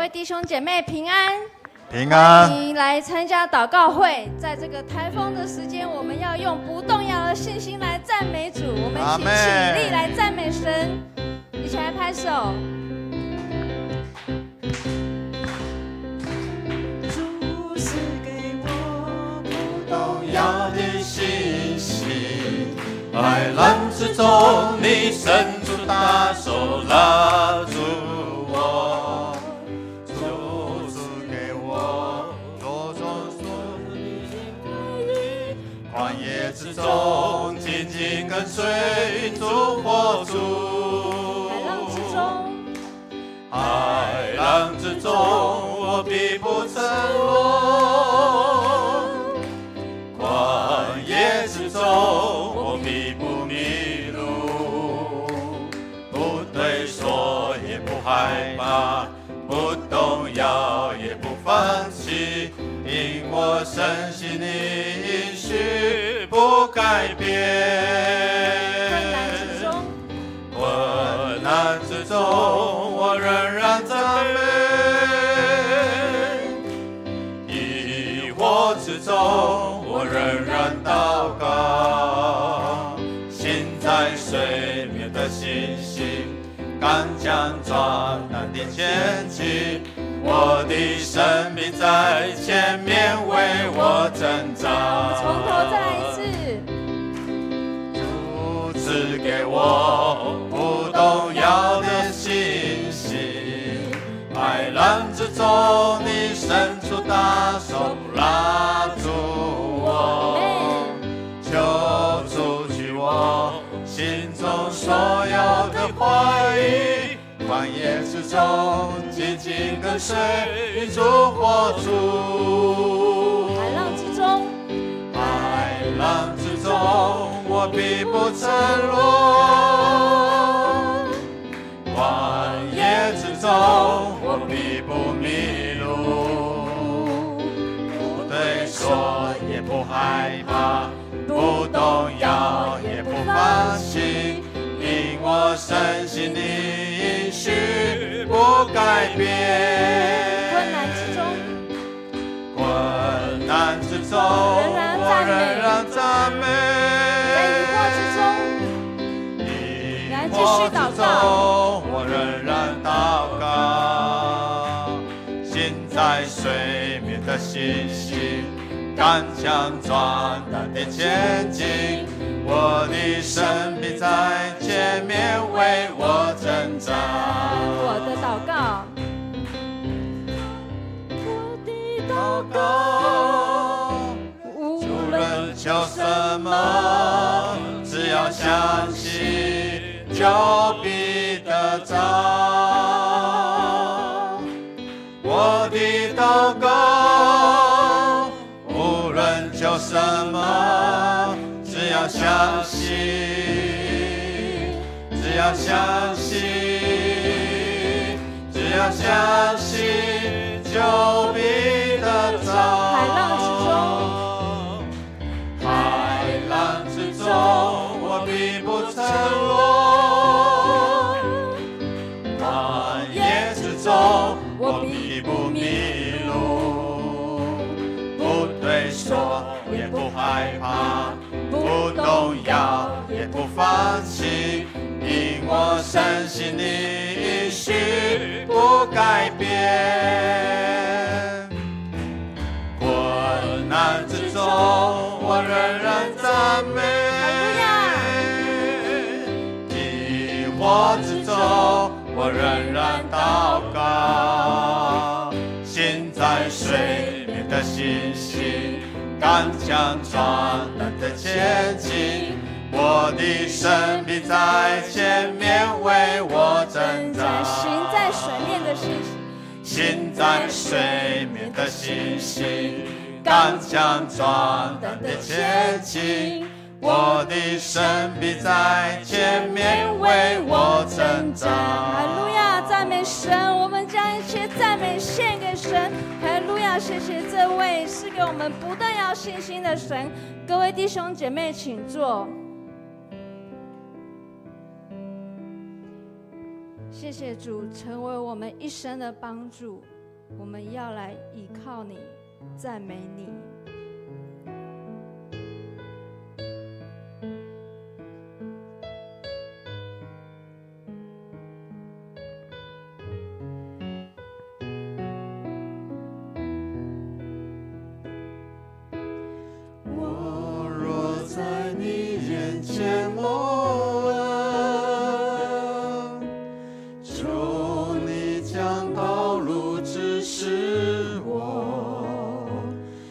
位弟兄姐妹平安，平安。欢迎来参加祷告会。在这个台风的时间，我们要用不动摇的信心来赞美主。我们一起起立来赞美神，一起来拍手。主赐给我不动摇的信心，海浪之中，你伸出大手拉住我。主赐给我多种所有的旷野之中，紧紧跟随主活主。海浪之中，我必不沉沦；旷野之中，我必不迷路。不退缩，也不害怕，不动摇，也不放弃，因我深信你应许不改变。困难之中，我仍然赞美；疑惑之中，我仍然祷告。心在水面的信心，刚强壮胆地前进。我的生命在前面为我挣扎。从头再来一次。主赐给我不动摇的信心，海浪之中，你伸出大手拉住我，求主取我心中所有的怀疑，旷野之中，紧紧跟随主活主。海浪之中，海浪之中，我必不沉沦；旷野之中，我必不迷路。不退缩，也不害怕，不动摇，也不放弃，因我深信你应许不改变。困难之中，我仍然赞美；疑惑之中，我仍然祷告。心在水面的信心，刚强壮胆地前进。我的生命在前面为我挣扎。我的祷告。祷告，无论求什么，只要相信，就必得着。我的祷告，无论求什么，只要相信，只要相信，只要相信，就必。海浪之中，海浪之中，我必不沉沦；旷野之中，我必不迷路。不退缩，也不害怕，不动摇，也不放弃，因我深信你应许不改变。困难之中，我仍然赞美；疑惑之中，我仍然祷告。心在水面的信心，刚强壮胆的前进。我的生命在前面为我挣扎。心在水面的信心。心在水面的信心，刚强壮胆的前进。我的生命在前面为我挣扎。哈利路亚，赞美神！我们将一切赞美献给神。哈利路亚，谢谢这位赐给我们不动摇信心的神。各位弟兄姐妹，请坐。谢谢主成为我们一生的帮助。我们要来倚靠你，赞美你。我若在你眼前蒙恩，求你将道路指示我，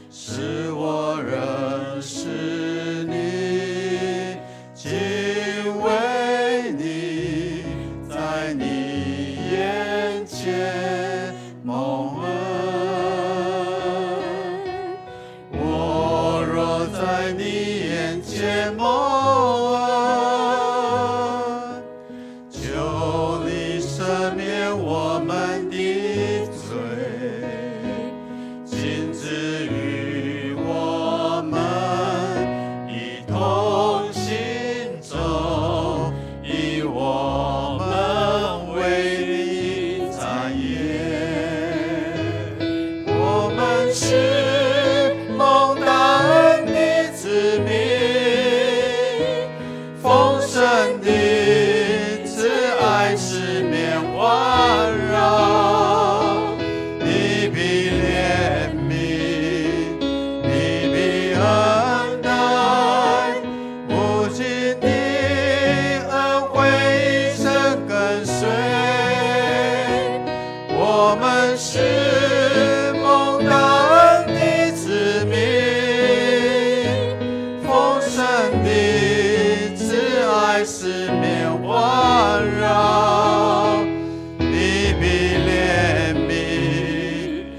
使我认识你，敬畏你，在你眼前蒙恩。我若在你眼前蒙恩，求你赦免我们的罪，亲自与我们一同行走，以我们为你展颜。我们是蒙大恩的子民，丰盛的慈爱四面环绕，你必怜悯，你必恩待，无尽的恩惠一生跟随。我们是蒙大恩的子民，丰盛的慈爱四面环绕，你必怜悯，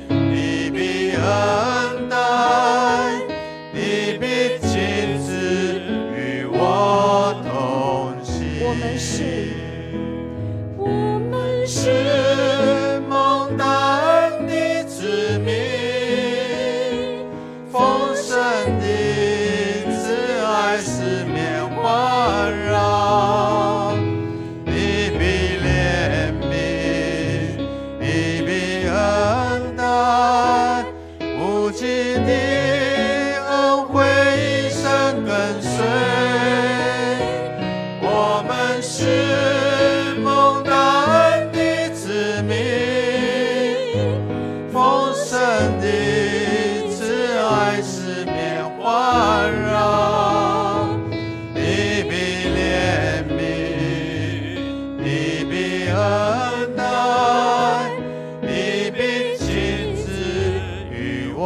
你必恩待，你必亲自与我同行。我们是蒙大恩的子民，丰盛的慈爱四面环绕，你必怜悯，你必恩待，无尽的恩惠一生跟随。我们是蒙大恩的子民，丰盛的慈爱四面环绕，你必怜悯，你必恩待，你必亲自与我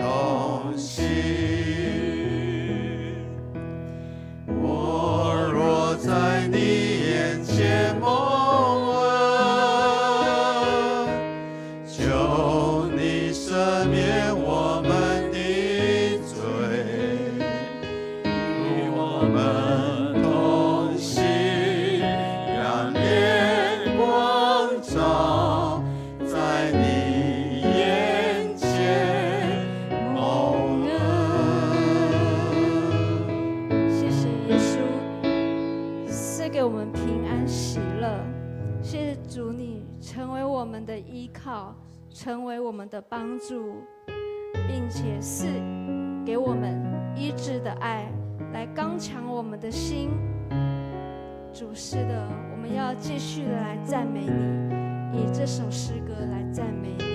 同行。我若在你眼前蒙恩，求你赦免我们的罪，与我们同行，让眼光照在你眼前蒙恩。谢谢耶稣赐给我们平安喜乐，谢谢主，你成为我们的依靠，成为我们的帮助，并且赐给我们医治的爱，来刚强我们的心。主是的，我们要继续的来赞美你，以这首诗歌来赞美你。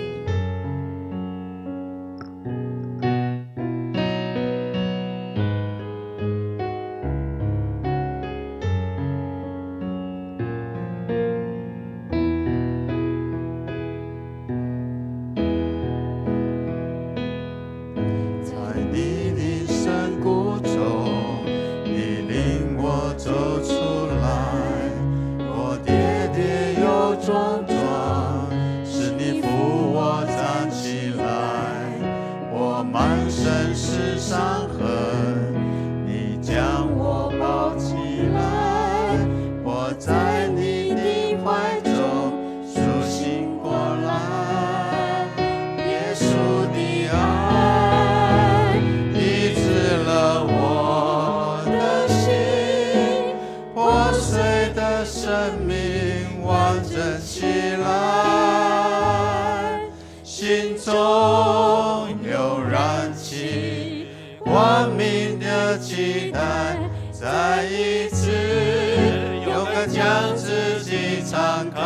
在你的深谷中，你领我走出来，我跌跌又撞撞，是你中又燃起光明的期待，再一次勇敢将自己敞开。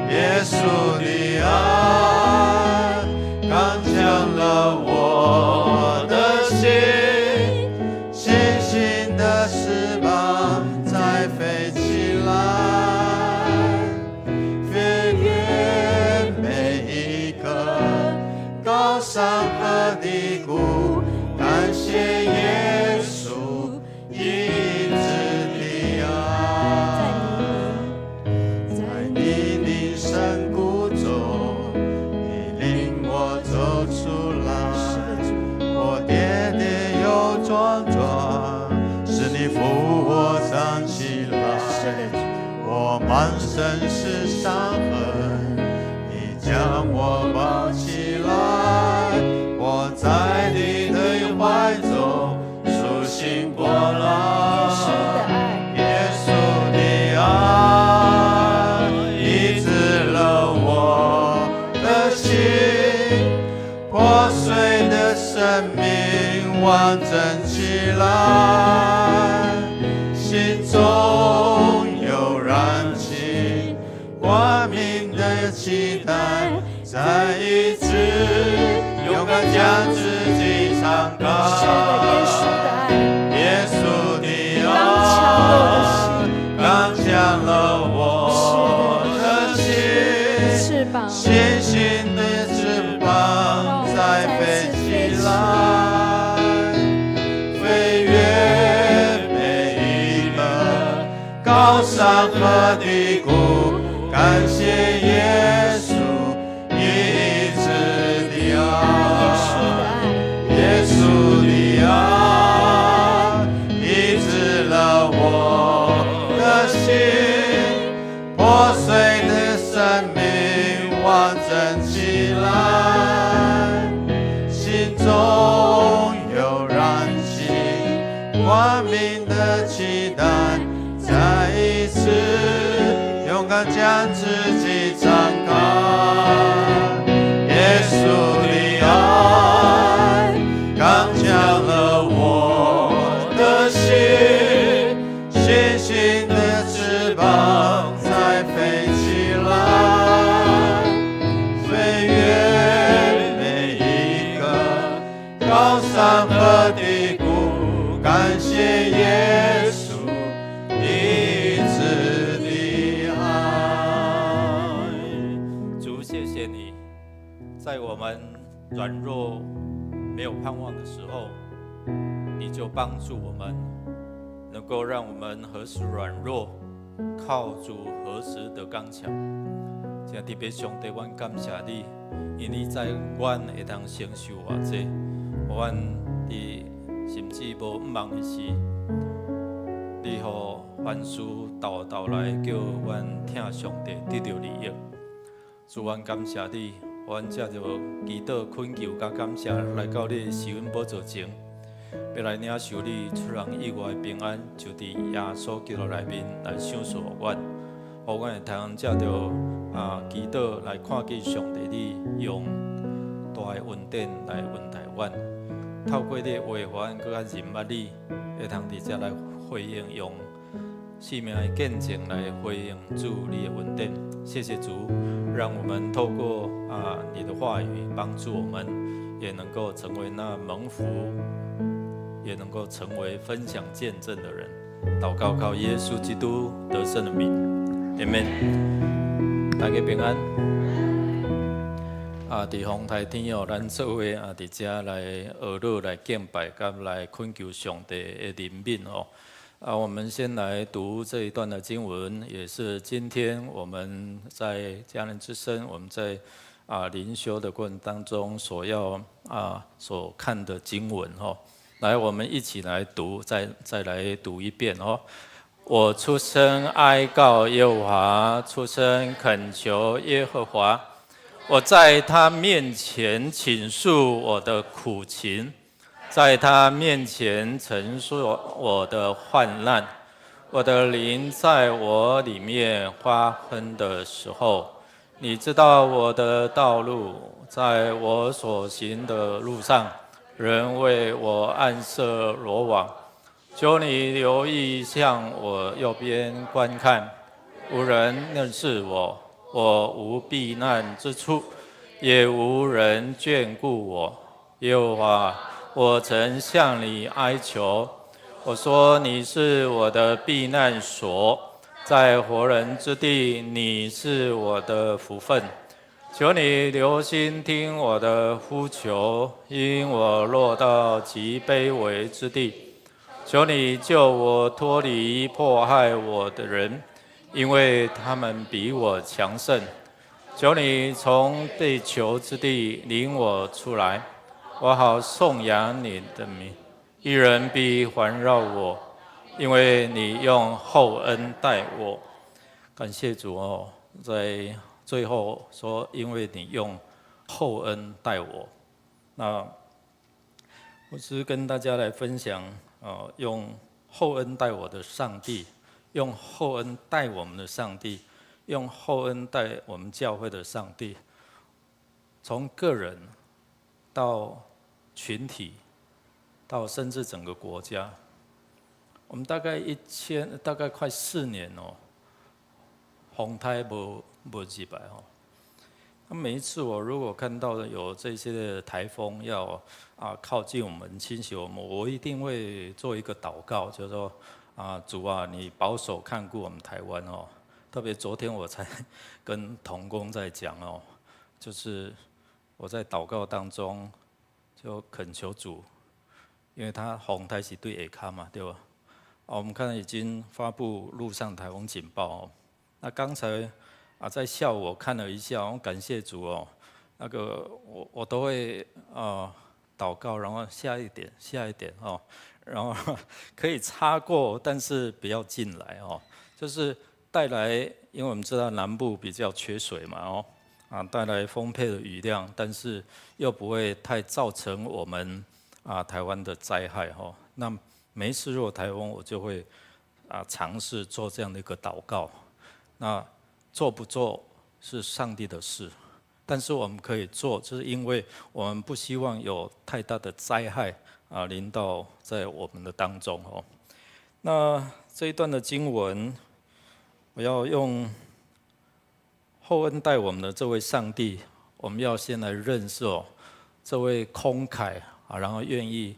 耶稣的爱刚强了我的心，信心的翅膀再飞起来，飞越每一个高山和低谷，感谢耶稣医治的爱。在你灵深谷中，你领我走出来，我跌跌又撞撞，是你扶我站起来。我满身是伤痕，你将我抱起来，我在你的怀中苏醒过来。耶稣的爱医治了我的心，破碎的生命完整起来，心中又燃起光明的期待，再一次勇敢将自己敞开。耶稣的爱刚强了我的心，信心的翅膀再飞起来，飞越每一个高山和低谷，感谢耶稣医治的爱。耶稣的爱医治了我的心，破碎的生命完整起来，心中又燃起光明的期待，再一次勇敢将自己敞开。耶稣的爱刚强了我的心，信心的翅膀再飞起来，飞越每一个高山和低谷，感谢耶稣医治的爱。主，谢谢你，在我们软弱没有盼望的时候，你就帮助我们，能够让我们何时软弱，靠主何时得刚强。真特别上帝，阮感谢你，因你在阮会当承受偌济，阮伫甚至无毋茫的时，你互凡事道道来，叫阮听上帝得到利益。主，阮感谢你，阮藉着祈祷、恳求甲感谢，来到你的施恩宝座前，要来领受你出人意外的平安，就伫耶稣基督内面来享受阮，互阮会通藉着祈祷来看见上帝你用大的恩典来恩待阮，透过你的话语，阮更加认捌你，会通伫遮来回应用生命的见证来回应主你的恩典。谢谢主，让我们透过你的话语帮助我们，也能够成为那蒙福，也能够成为分享见证的人。祷告靠耶稣基督得胜的名 ，Amen。大家平安。伫风台天哦，咱做伙伫遮来学乐、来敬拜、甲来恳求上帝的怜悯哦。我们先来读这一段的经文，也是今天我们在家人之声，我们在灵修的过程当中所要所看的经文哦。来，我们一起来读，再来读一遍哦。我出声哀告耶和华，出声恳求耶和华，我在他面前倾诉我的苦情。在他面前陈述我的患难，我的灵在我里面发昏的时候，你知道我的道路，在我所行的路上，人为我暗设罗网。求你留意向我右边观看，无人认识我，我无避难之处，也无人眷顾我。耶和华，我曾向你哀求，我说你是我的避难所，在活人之地，你是我的福分。求你留心听我的呼求，因我落到极卑微之地。求你救我脱离迫害我的人，因为他们比我强盛。求你从被囚之地领我出来，我好颂扬你的名。一人必环绕我，因为你用厚恩待我。感谢主哦，在最后说，因为你用厚恩待我。那我只跟大家来分享，用厚恩待我的上帝，用厚恩待我们的上帝，用厚恩待我们教会的上帝。从个人到群体，到甚至整个国家，我们大概快4年哦，风台没几百哦。那每一次我如果看到有这些的台风要靠近我们、侵袭我们，我一定会做一个祷告，就是说主啊，你保守看顾我们台湾哦。特别昨天我才跟同工在讲哦，就是我在祷告当中就恳求主，因为他风台是对下卡嘛，对吧？我们看到已经发布陆上台风警报哦。那刚才在下午我看了一下，我感谢主哦。那个我都会祷告，然后下一点哦，然后可以擦过，但是不要进来哦。就是带来，因为我们知道南部比较缺水嘛哦，带来丰沛的雨量，但是又不会太造成我们台湾的灾害哦。那每一次如果台风，我就会尝试做这样的一个祷告。那做不做是上帝的事，但是我们可以做，就是因为我们不希望有太大的灾害临到在我们的当中哦。那这一段的经文，我要用厚恩待我们的这位上帝，我们要先来认识哦，这位慷慨然后愿意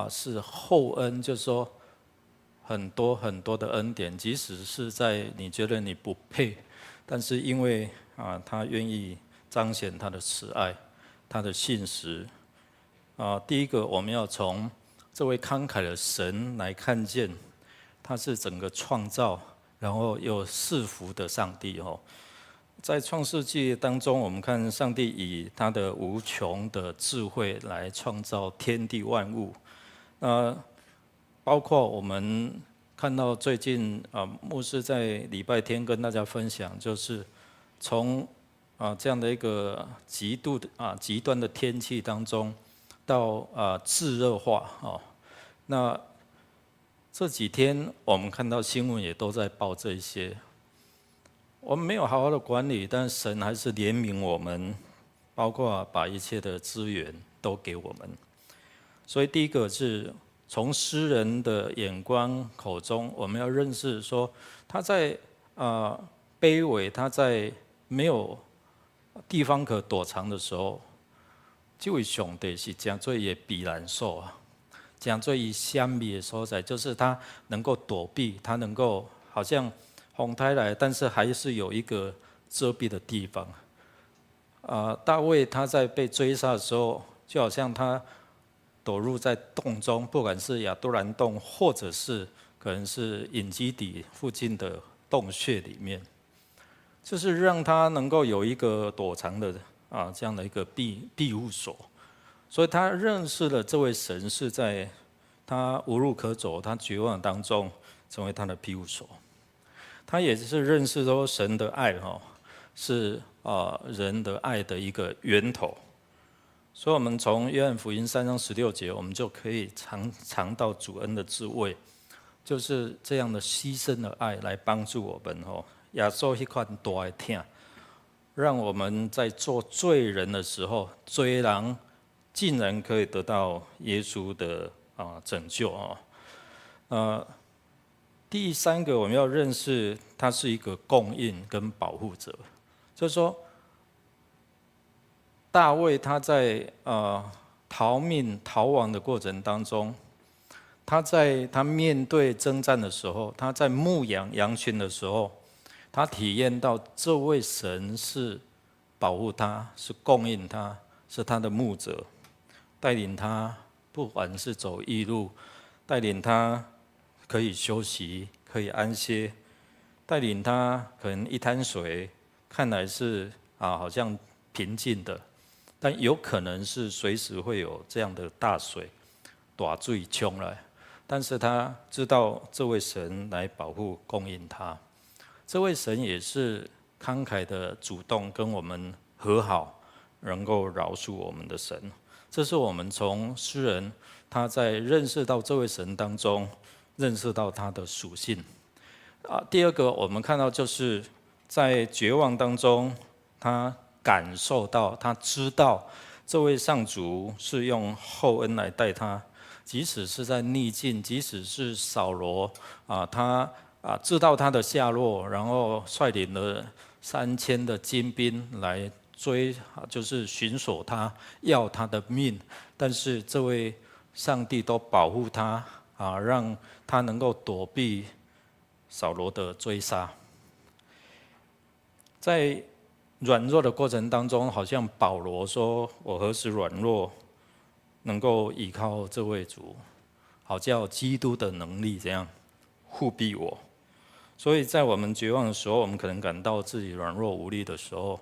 是厚恩，就是说很多很多的恩典，即使是在你觉得你不配，但是因为他愿意彰显他的慈爱，他的信实。第一个，我们要从这位慷慨的神来看见，他是整个创造，然后又赐福的上帝哦。在创世纪当中，我们看上帝以他的无穷的智慧来创造天地万物。包括我们看到最近牧师在礼拜天跟大家分享，就是从这样的一个极端的天气当中，到炙热化哦。那这几天我们看到新闻也都在报这一些，我们没有好好的管理，但神还是怜悯我们，包括把一切的资源都给我们。所以第一个是从诗人的眼光口中，我们要认识说，他在卑微，他在没有地方可躲藏的时候，这位上帝是真最也避难所啊，真最以相密的所在，就是他能够躲避，他能够好像风台来，但是还是有一个遮蔽的地方。大卫他在被追杀的时候，就好像他躲入在洞中，不管是亚杜兰洞，或者是可能是隐基底附近的洞穴里面，就是让他能够有一个躲藏的这样的一个庇护所。所以他认识了这位神是在他无路可走、他绝望当中成为他的庇护所。他也是认识说神的爱是人的爱的一个源头。所以我们从约翰福音3章16节，我们就可以尝到主恩的滋味，就是这样的牺牲的爱来帮助我们耶稣那款大的痛，让我们在做罪人的时候，罪人竟然可以得到耶稣的拯救第三个我们要认识，他是一个供应跟保护者，就是说，大卫他在逃命逃亡的过程当中，他面对征战的时候，他在牧养羊群的时候，他体验到这位神是保护他，是供应他，是他的牧者，带领他，不管是走义路，带领他可以休息，可以安歇，带领他可能一滩水，看来是好像平静的，但有可能是随时会有这样的大水、大水冲来。但是他知道这位神来保护、供应他，这位神也是慷慨的主动跟我们和好，能够饶恕我们的神。这是我们从诗人他在认识到这位神当中，认识到他的属性。第二个我们看到就是在绝望当中，他感受到，他知道这位上主是用厚恩来待他。即使是在逆境，即使是扫罗他知道他的下落，然后率领了3000的精兵来追，就是寻索他，要他的命。但是这位上帝都保护他让他能够躲避扫罗的追杀。在软弱的过程当中，好像保罗说：“我何时软弱，能够依靠这位主，好叫基督的能力怎样护庇我。”所以在我们绝望的时候，我们可能感到自己软弱无力的时候，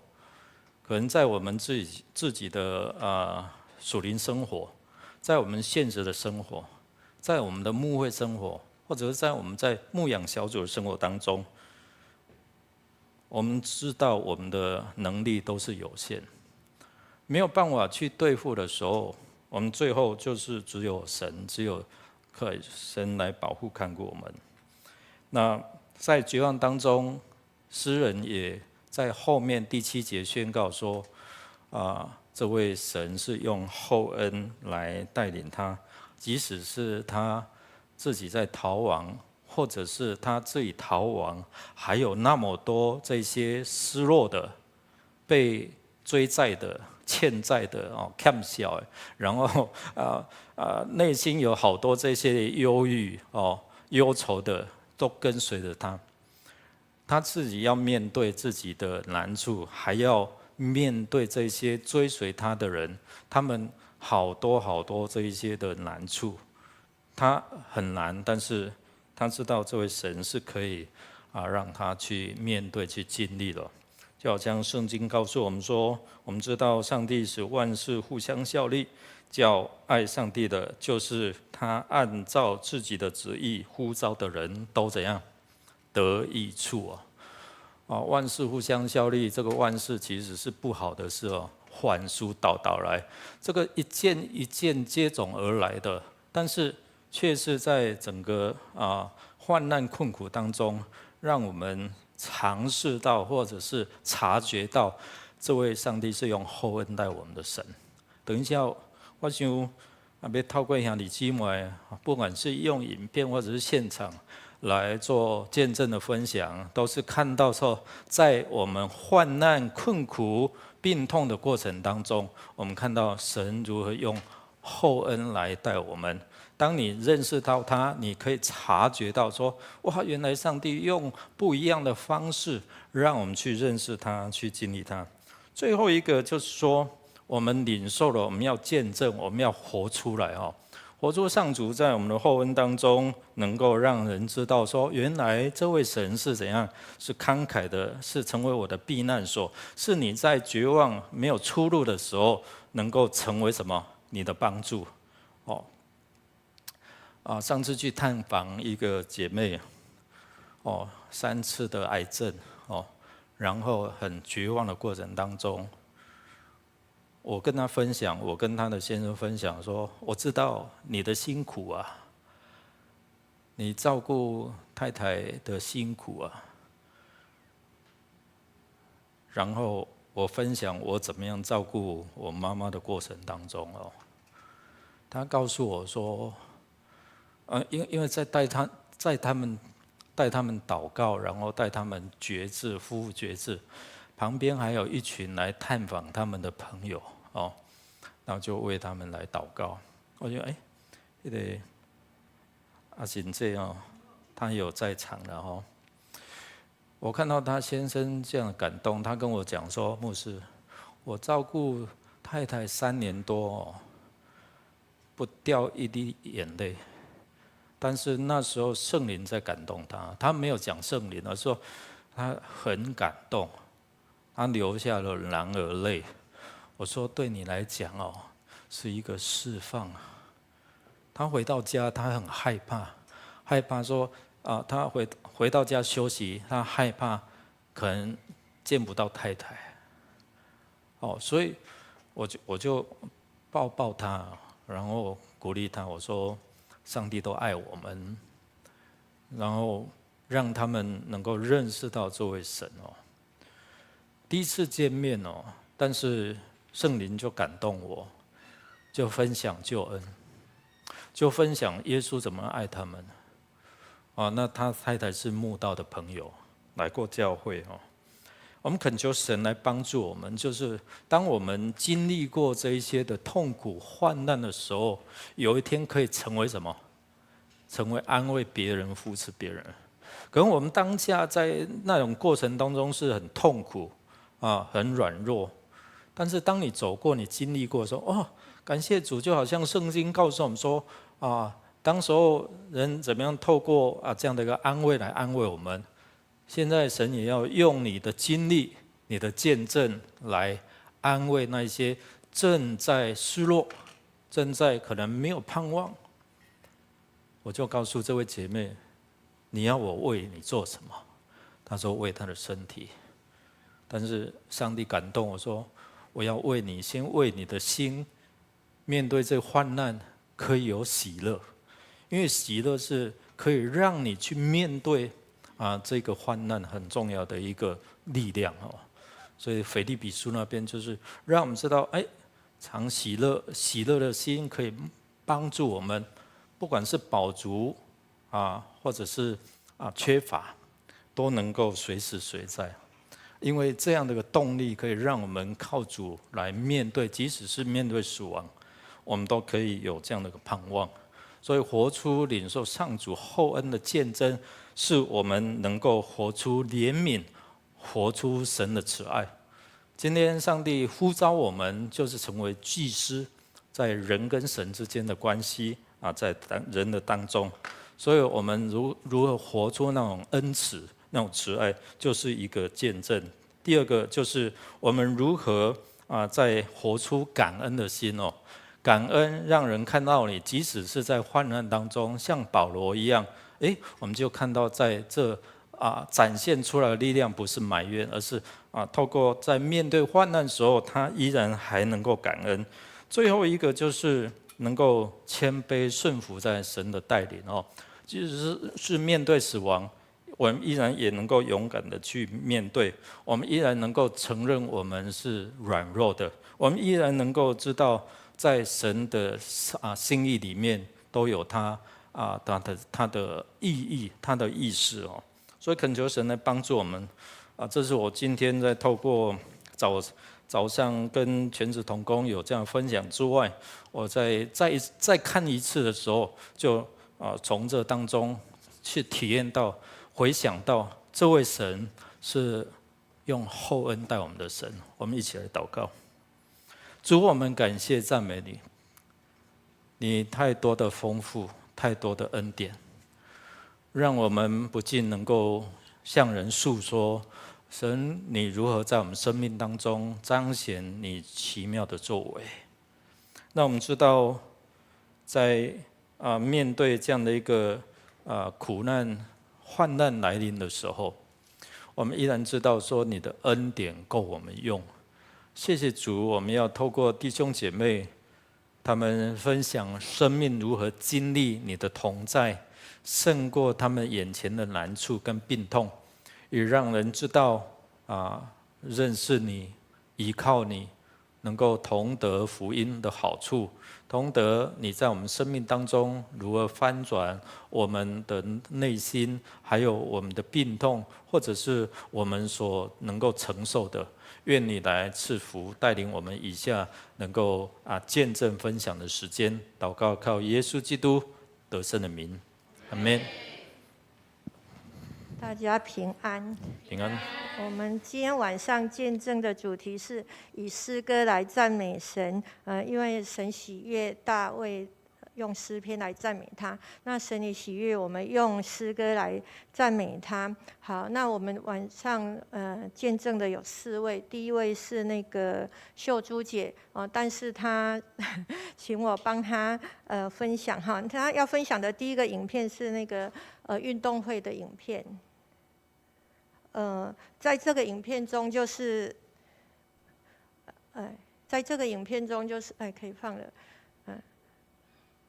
可能在我们自己的属灵生活，在我们现实的生活，在我们的牧会生活，或者是在我们在牧养小组的生活当中，我们知道我们的能力都是有限，没有办法去对付的时候，我们最后就是只有神，只有神来保护看顾我们。那在绝望当中，诗人也在后面第7节宣告说：这位神是用厚恩来带领他，即使是他自己在逃亡，或者是他自己逃亡，还有那么多这些失落的、被追债的、欠债的欠小，然后内心有好多这些忧郁忧愁的，都跟随着他。他自己要面对自己的难处，还要面对这些追随他的人，他们好多好多这一些的难处，他很难，但是他知道这位神是可以让他去面对、去经历的。就好像圣经告诉我们说，我们知道上帝使万事互相效力，叫爱上帝的，就是他按照自己的旨意呼召的人都怎样得益处万事互相效力，这个万事其实是不好的事反疏倒来，这个一件一件接踵而来的，但是却是在整个患难困苦当中，让我们尝试到或者是察觉到，这位上帝是用厚恩待我们的神。等一下，我想要透过兄弟姊妹，不管是用影片或者是现场来做见证的分享，都是看到说，在我们患难困苦病痛的过程当中，我们看到神如何用厚恩来待我们。当你认识到他，你可以察觉到说，哇，原来上帝用不一样的方式让我们去认识他，去经历他。最后一个就是说，我们领受了，我们要见证，我们要活出来活出上主在我们的厚恩当中，能够让人知道说，原来这位神是怎样，是慷慨的，是成为我的避难所，是你在绝望没有出路的时候，能够成为什么？你的帮助上次去探访一个姐妹3次的癌症然后很绝望的过程当中，我跟她分享，我跟她的先生分享说，我知道你的辛苦你照顾太太的辛苦然后我分享我怎么样照顾我妈妈的过程当中哦，她告诉我说，因为在他们祷告，然后带他们决志，夫妇决志，旁边还有一群来探访他们的朋友哦，然后就为他们来祷告。我觉得那个阿贤这样，他有在场的哦。我看到他先生这样的感动，他跟我讲说：“牧师，我照顾太太3年多哦，不掉一滴眼泪。但是那时候圣灵在感动他，他没有讲圣灵，而是说他很感动，他流下了男儿泪。我说对你来讲哦，是一个释放。他回到家，他很害怕说他回到家休息，他害怕可能见不到太太。哦，所以我就抱他，然后鼓励他，我说上帝都爱我们，然后让他们能够认识到这位神哦。第一次见面哦，但是圣灵就感动我，就分享救恩，就分享耶稣怎么爱他们。那他太太是慕道的朋友，来过教会哦。我们恳求神来帮助我们，就是当我们经历过这一些的痛苦患难的时候，有一天可以成为什么？成为安慰别人、扶持别人。可能我们当下在那种过程当中是很痛苦很软弱，但是当你走过、你经历过的时候，感谢主，就好像圣经告诉我们说当时候人怎么样透过这样的一个安慰来安慰我们。现在神也要用你的经历、你的见证来安慰那些正在失落、正在可能没有盼望。我就告诉这位姐妹，你要我为你做什么？她说为她的身体。但是上帝感动我说，我要为你，先为你的心，面对这患难可以有喜乐，因为喜乐是可以让你去面对这个患难很重要的一个力量哦。所以腓立比书那边就是让我们知道，常喜乐的心可以帮助我们，不管是饱足或者是缺乏，都能够随时随在。因为这样的一个动力可以让我们靠主来面对，即使是面对死亡，我们都可以有这样的一个盼望。所以活出领受上主厚恩的见证，是我们能够活出怜悯，活出神的慈爱。今天上帝呼召我们，就是成为祭司，在人跟神之间的关系在人的当中。所以我们如何活出那种恩慈、那种慈爱，就是一个见证。第二个就是我们如何在活出感恩的心哦。感恩让人看到你，即使是在患难当中，像保罗一样，我们就看到在这展现出来的力量不是埋怨，而是透过在面对患难的时候，他依然还能够感恩。最后一个就是能够谦卑顺服在神的带领哦，即使是面对死亡，我们依然也能够勇敢的去面对，我们依然能够承认我们是软弱的，我们依然能够知道在神的心意里面都有他的意义、他的意思哦。所以恳求神来帮助我们这是我今天在透过早上跟全职同工有这样分享之外，我再看一次的时候，就从这当中去体验到、回想到这位神是用厚恩待我们的神。我们一起来祷告。主，我们感谢赞美你，你太多的丰富，太多的恩典，让我们不禁能够向人诉说神你如何在我们生命当中彰显你奇妙的作为。那我们知道在面对这样的一个苦难患难来临的时候，我们依然知道说你的恩典够我们用。谢谢主，我们要透过弟兄姐妹他们分享生命如何经历你的同在，胜过他们眼前的难处跟病痛，也让人知道认识你依靠你，能够同得福音的好处，同得你在我们生命当中如何翻转我们的内心，还有我们的病痛，或者是我们所能够承受的。愿你来赐福，带领我们以下能够见证分享的时间。祷告靠耶稣基督得胜的名，阿们。大家平安，平安。我们今天晚上见证的主题是以诗歌来赞美神。因为神喜悦大卫用诗篇来赞美他，那神也喜悦我们用诗歌来赞美他。好，那我们晚上见证的有4位，第一位是那个秀珠姐但是她请我帮她分享哈，她要分享的第一个影片是那个运动会的影片。在这个影片中就是可以放了。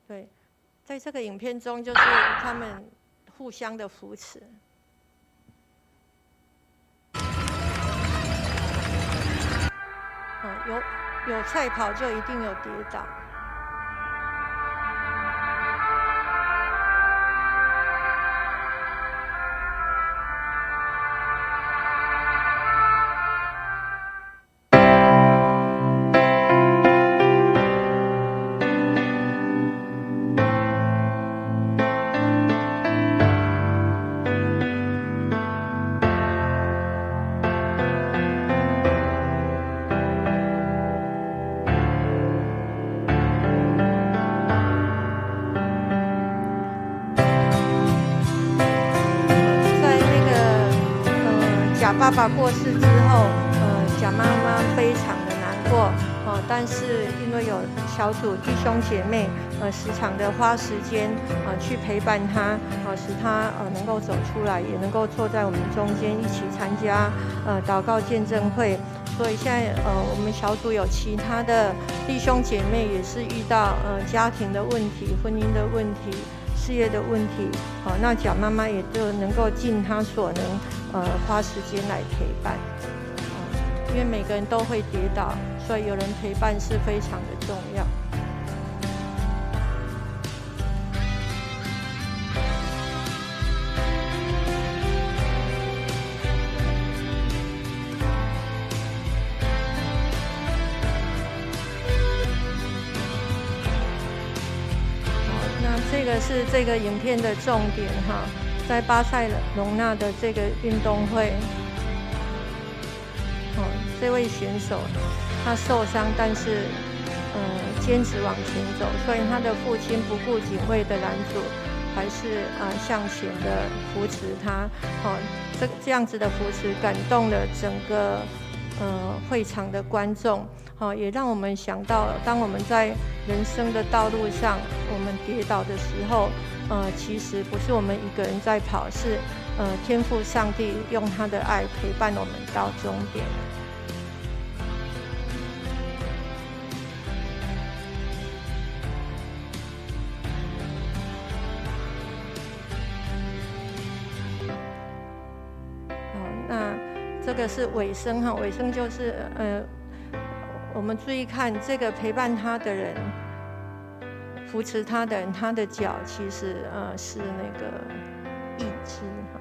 对，在这个影片中，就是他们互相的扶持。有赛跑就一定有跌倒。爸爸过世之后，贾妈妈非常的难过，但是因为有小组弟兄姐妹，时常的花时间，去陪伴他，使他能够走出来，也能够坐在我们中间一起参加祷告见证会。所以现在我们小组有其他的弟兄姐妹也是遇到家庭的问题、婚姻的问题、事业的问题，那贾妈妈也就能够尽她所能，花时间来陪伴，因为每个人都会跌倒，所以有人陪伴是非常的重要。这个是这个影片的重点哈，在巴塞隆纳的这个运动会，这位选手他受伤，但是坚持往前走，所以他的父亲不顾警卫的拦阻，还是向前的扶持他。这样子的扶持感动了整个会场的观众。也让我们想到，当我们在人生的道路上，我们跌倒的时候，其实不是我们一个人在跑，是天父上帝用他的爱陪伴我们到终点。好，那这个是尾声哈，尾声就是我们注意看这个陪伴他的人、扶持他的人，他的脚其实是那个义肢哈，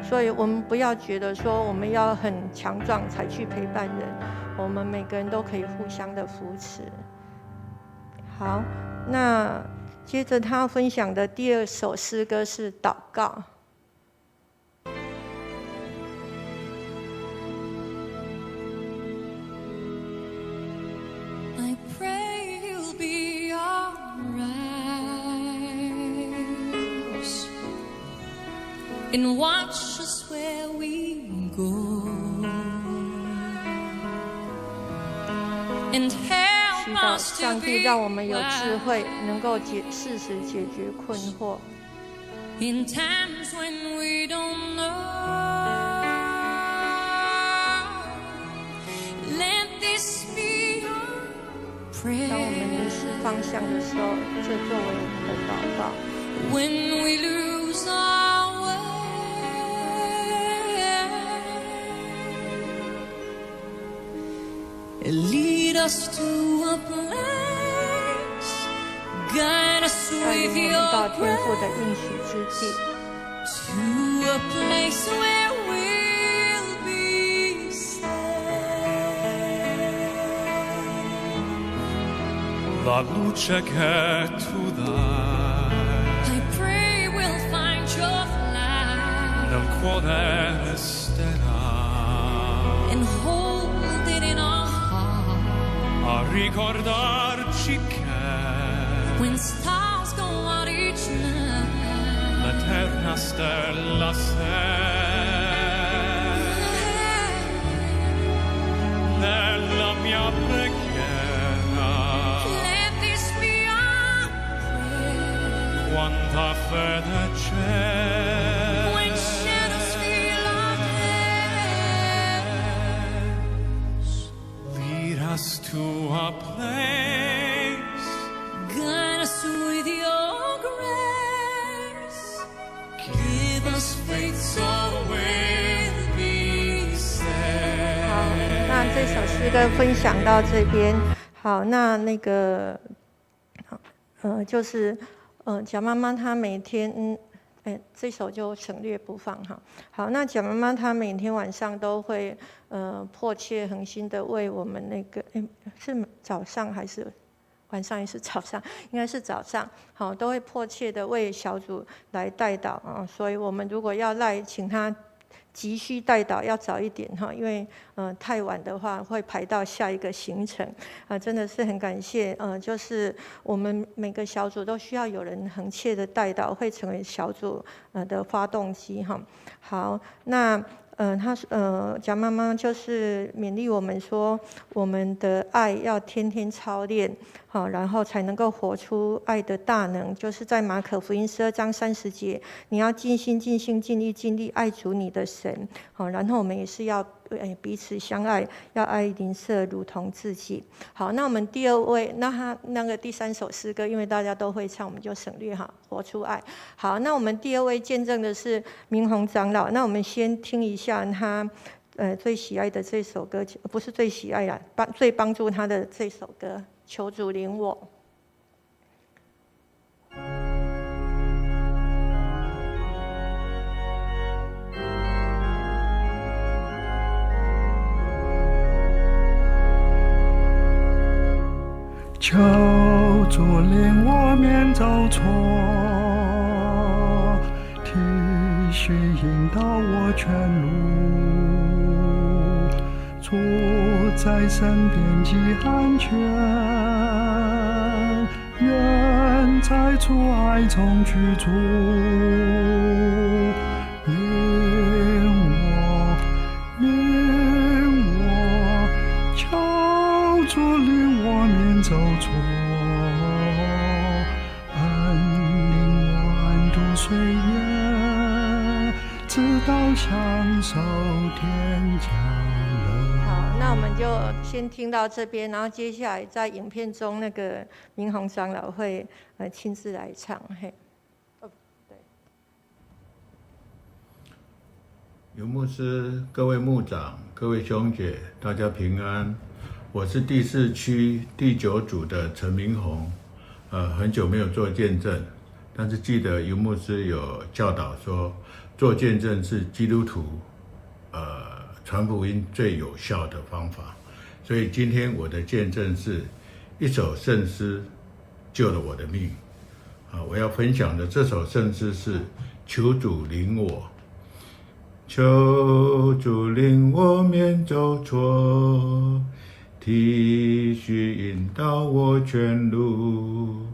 所以我们不要觉得说我们要很强壮才去陪伴人，我们每个人都可以互相的扶持。好，那接着他分享的第2首诗歌是祷告。And watch us where we go, and help 祈祷 us to 上帝 be 让我们有智慧， wise 能够适时解决困惑。 in times when we don't know. Let this be our 当我们 prayer 迷失方向的时候，这作为我们的祷告。 when we lose our way. lead us to a place, guide us 带 with 领我们到 your 天父的 grace 应许之地。 to a place where we'll be safe. La luce che tu dai I pray we'll find your light nel cuore resterà and hold it in our heart. a ricordarci che When stars go out each night, l'eterna stella sei nella mia preghiera. let this be our prayer. Quanta fede c'è When shadows fill our days, lead us to a place guide us with your grace. Give us faith so we'll be 好， saved. 那这首诗歌分享到这边。好，那个，就是蒋妈妈她每天，这首就省略不放哈。好，那蒋妈妈她每天晚上都会迫切恒心的为我们那个，是早上还是晚上？也是早上，应该是早上。好，都会迫切的为小组来代祷啊。所以我们如果要来请她急需代祷要早一点哈，因为太晚的话会排到下一个行程真的是很感谢就是我们每个小组都需要有人恒切的代祷，会成为小组的发动机哈。好，那蒋妈妈就是勉励我们说，我们的爱要天天操练，好，然后才能够活出爱的大能。就是在马可福音12章30节，你要尽心、尽性、尽力、尽力爱主你的神，好，然后我们也是要彼此相爱，要爱邻舍如同自己。好，那我们第二位，那他那个第三首诗歌，因为大家都会唱，我们就省略哈，活出爱。好，那我们第二位见证的是明宏长老，那我们先听一下他最喜爱的这首歌，不是最喜爱啦，最帮助他的这首歌，求主领我。求主领我免走错，体恤引导我全路，处在身边即安全，愿在主爱中居住。领我，求主领我免走错，恩领我安度岁月，直到享受天家乐。好，那我们就先听到这边，然后接下来在影片中那个明宏长老会亲自来唱。嘿，对。有牧师、各位牧长、各位兄姐，大家平安。我是第4区第9组的陈明宏，很久没有做见证，但是记得尤牧师有教导说，做见证是基督徒传福音最有效的方法。所以今天我的见证是一首圣诗救了我的命。我要分享的这首圣诗是求主领我。求主领我免走错，体恤引导我全路，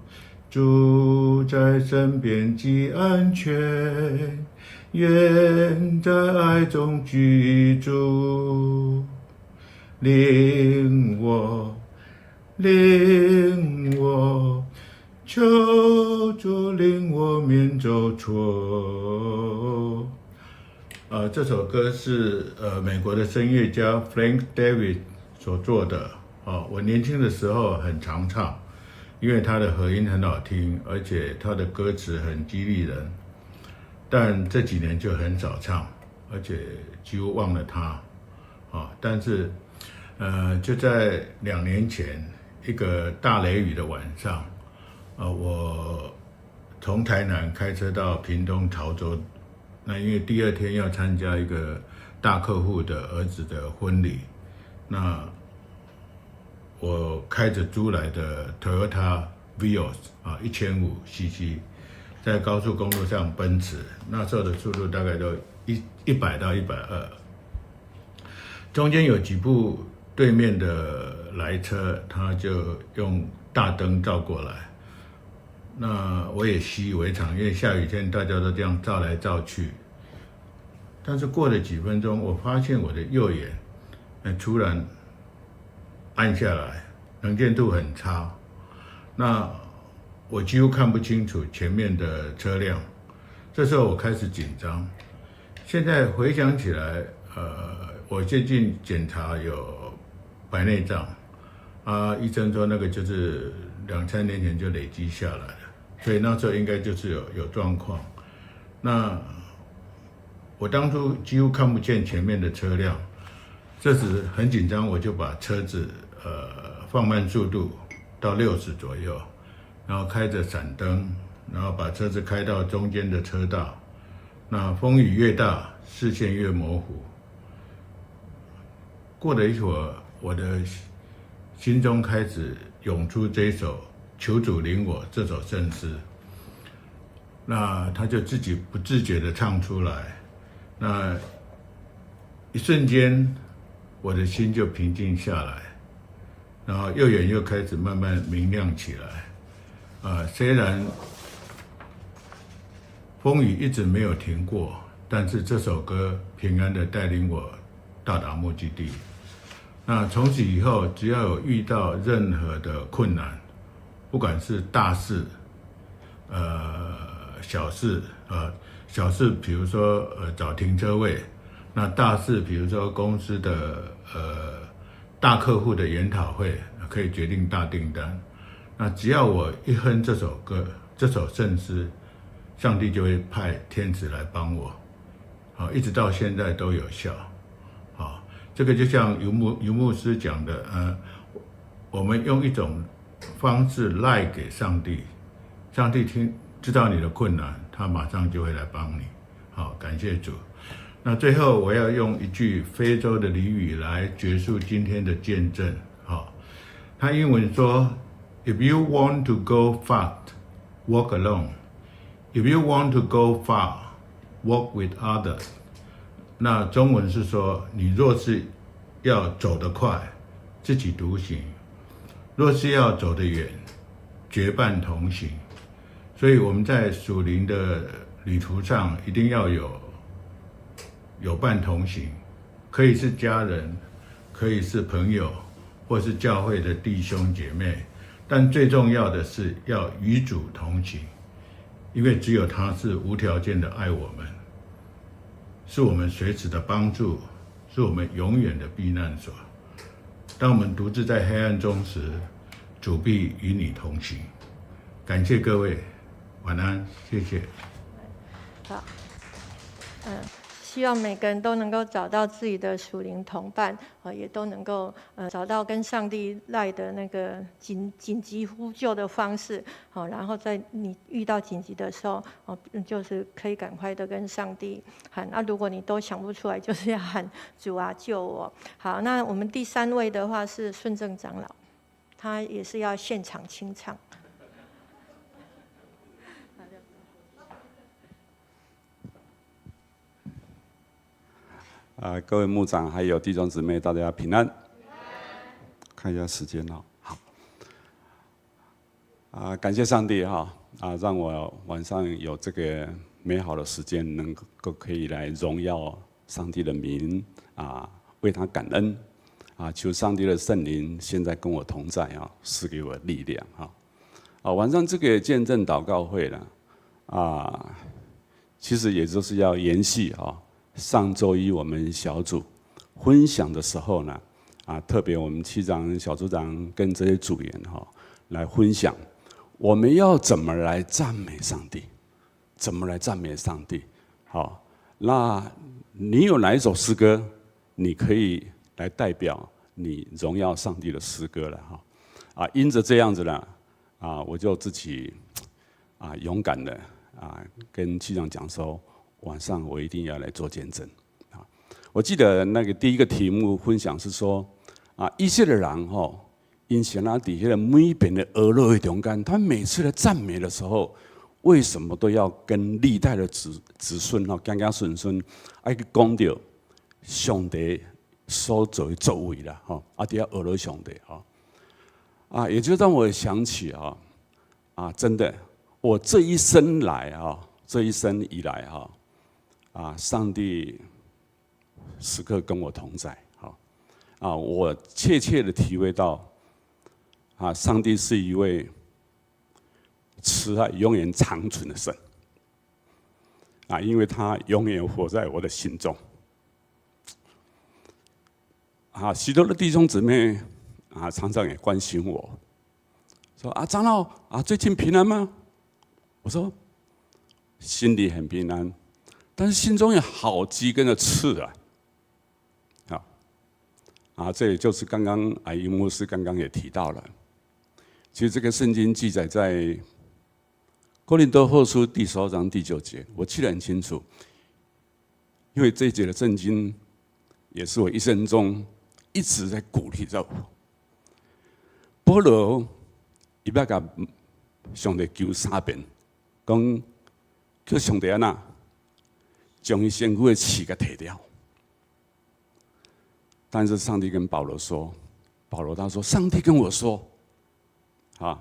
主在身边即安全，愿在爱中居住。领我，领我，求主领我免走错。这首歌是美国的声乐家 Frank David 所做的。我年轻的时候很常唱，因为他的和音很好听，而且他的歌词很激励人。但这几年就很少唱，而且几乎忘了他。但是就在2年前一个大雷雨的晚上，我从台南开车到屏东潮州，那因为第2天要参加一个大客户的儿子的婚礼，那我开着租来的 Toyota Vios 1500cc， 在高速公路上奔驰，那时候的速度大概都100到120，中间有几部对面的来车，他就用大灯照过来，那我也习以为常，因为下雨天大家都这样照来照去。但是过了几分钟，我发现我的右眼突然暗下来，能见度很差，那我几乎看不清楚前面的车辆。这时候我开始紧张。现在回想起来，我最近检查有白内障，医生说那个就是2-3年前就累积下来了，所以那时候应该就是有状况。那我当初几乎看不见前面的车辆，这时很紧张，我就把车子放慢速度到60左右，然后开着闪灯，然后把车子开到中间的车道。那风雨越大，视线越模糊。过了一会儿，我的心中开始涌出这首《求主领我》这首圣诗，那他就自己不自觉地唱出来。那一瞬间，我的心就平静下来，然后右眼又开始慢慢明亮起来。虽然风雨一直没有停过，但是这首歌平安地带领我到达目的地。那从此以后，只要有遇到任何的困难，不管是大事，小事，小事比如说找停车位，那大事比如说公司的大客户的研讨会，可以决定大订单。那只要我一哼这首歌，这首圣诗，上帝就会派天使来帮我，一直到现在都有效。这个就像游牧师讲的，我们用一种方式赖给上帝，上帝知道你的困难，他马上就会来帮你。好，感谢主。那最后我要用一句非洲的俚语来结束今天的见证。他英文说 ：If you want to go far, walk alone. If you want to go far, walk with others. 那中文是说，你若是要走得快，自己独行；若是要走得远，结伴同行。所以我们在属灵的旅途上，一定要有伴同行，可以是家人，可以是朋友，或是教会的弟兄姐妹，但最重要的是要与主同行，因为只有他是无条件的爱我们，是我们随时的帮助，是我们永远的避难所。当我们独自在黑暗中时，主必与你同行。感谢各位，晚安，谢谢。好，希望每个人都能够找到自己的属灵同伴，也都能够找到跟上帝赖的那个紧急呼救的方式，然后在你遇到紧急的时候，就是可以赶快的跟上帝喊。那如果你都想不出来，就是要喊主啊救我。好，那我们第3位的话是顺正长老，他也是要现场清唱。各位牧长还有弟兄姊妹，大家平安。看一下时间哦，好。感谢上帝让我晚上有这个美好的时间，能够可以来荣耀上帝的名为他感恩求上帝的圣灵现在跟我同在赐给我力量晚上这个见证祷告会呢其实也就是要延续上周一我们小组分享的时候呢，特别我们区长、小组长跟这些组员来分享，我们要怎么来赞美上帝？怎么来赞美上帝？那你有哪一首诗歌，你可以来代表你荣耀上帝的诗歌了哈。啊，因着这样子呢，啊，我就自己啊勇敢的啊跟区长讲说，晚上我一定要来做见证。啊，我记得那个第一个题目分享是说，啊，以色列人吼，因神啊底下的每边的俄勒的中间，他每次的赞美的时候，为什么都要跟历代的子孙吼，子孙爱去讲到上帝所做的作为啦，吼，啊，底下俄勒上帝吼。啊，也就让我想起啊，真的，我这一生来这一生以来啊，上帝时刻跟我同在，啊，我切切的体会到，啊，上帝是一位慈爱永远长存的神，啊，因为他永远活在我的心中，啊，许多的弟兄姊妹。啊，常常也关心我，说啊，长老啊，最近平安吗？我说心里很平安，但是心中有好几根的刺啊！啊，这也就是刚刚阿姨牧师刚刚也提到了，其实这个圣经记载在哥林多后书第12章第9节，我记得很清楚，因为这一节的圣经也是我一生中一直在鼓励着我。保罗伊要甲上帝求3遍，讲叫上帝安那将伊身躯的刺给摕掉。但是上帝跟保罗说，他说，上帝跟我说，啊，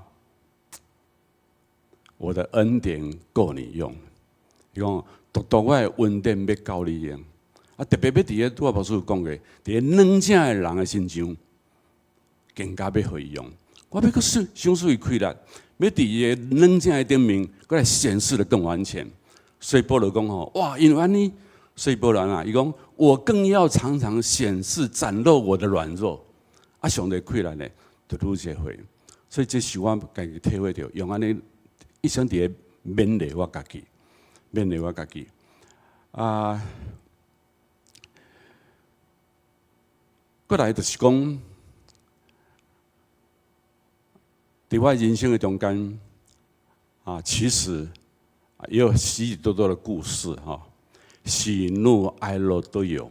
我的恩典够你用。伊讲，独独我的恩典要够你用。啊，特别要伫个杜阿保书讲过，伫个软正的人的身上。更加要互伊用，我要去想出伊开力，要伫伊个软正的顶面，过来显示得更完全。所以保罗讲吼，哇，因为安尼，所以保罗啊，伊讲我更要常常显示展露我的软弱，啊，上帝开力呢，就愈协会。所以这是我家己体会到，用安尼一生伫个勉励我家己，勉励我家己。啊，过来就是讲。在我人生的中间，啊，其实也有许许多多的故事哈，喜怒哀乐都有。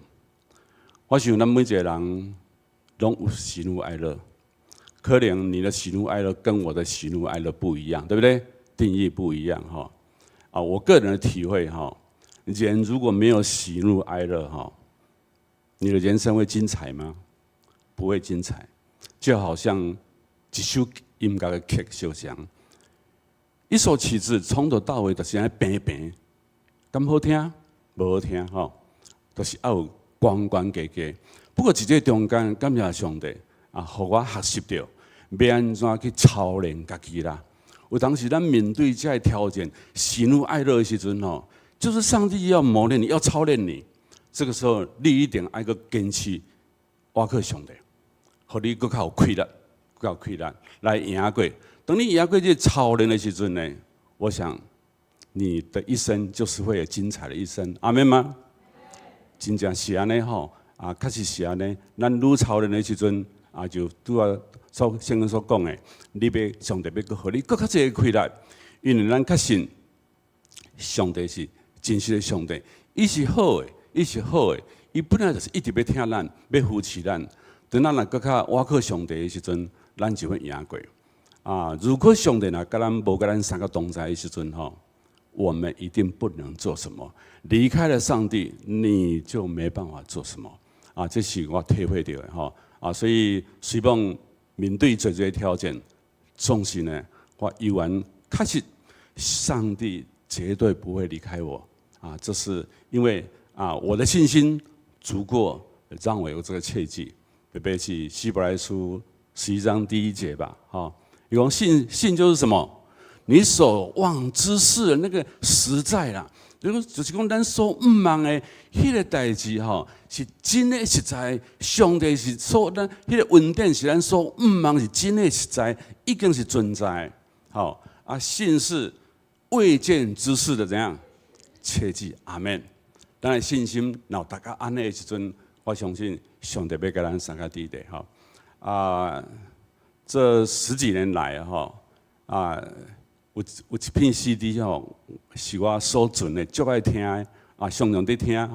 我想咱每一个人拢有喜怒哀乐，可能你的喜怒哀乐跟我的喜怒哀乐不一样，对不对？定义不一样哈。啊，我个人的体会哈，人如果没有喜怒哀乐哈，你的人生会精彩吗？不会精彩，就好像一首音乐的曲小像，一首曲子从头到尾就是安平平，敢好听？无好听吼，就是要有关关结结。不过伫这中间，感谢上帝啊，互我学习到要安怎去操练家己啦。有当时咱面对这些条件，喜怒哀乐的时阵吼，就是上帝要磨练你，要操练你。这个时候，你一定爱个坚持，挖靠上帝，互你更较有气力。够气力来赢过。等你赢过这操练的时阵呢，我想你的一生就是会有精彩的一生。阿们吗？真正是安尼吼，啊，确实是安尼。咱愈操练的时阵，啊，就拄啊先生所讲的，你要上帝要搁互你搁较济气力，因为咱确信上帝是真实的上帝，伊是好的，伊是好的，伊本来就是一直要听咱，要扶持咱。等咱若搁较倚靠上帝的时阵，咱就会赢过。啊，如果上帝若甲咱无甲咱三个同在的时阵吼，我们一定不能做什么。离开了上帝，你就没办法做什么。啊，这是我体会到的吼。啊，所以希望面对这些条件，总是呢，我依然确实，上帝绝对不会离开我。啊，这是因为啊，我的信心足够让我有这个切记。特别是希伯来书11章第1节吧，哈，伊讲信就是什么？你所望之事的那个实在啦，就是讲咱所唔望的迄个代志吼，是真的实在。上帝是所咱迄个恩典是咱所唔望是真的实在，已经是存在。好啊，信是未见之事的怎样切记？阿们。当然信心，然后大家安尼的时阵，我相信上帝要甲咱三个伫地吼。这10几年来有一片 CD 是我所存的，足爱听的常常在听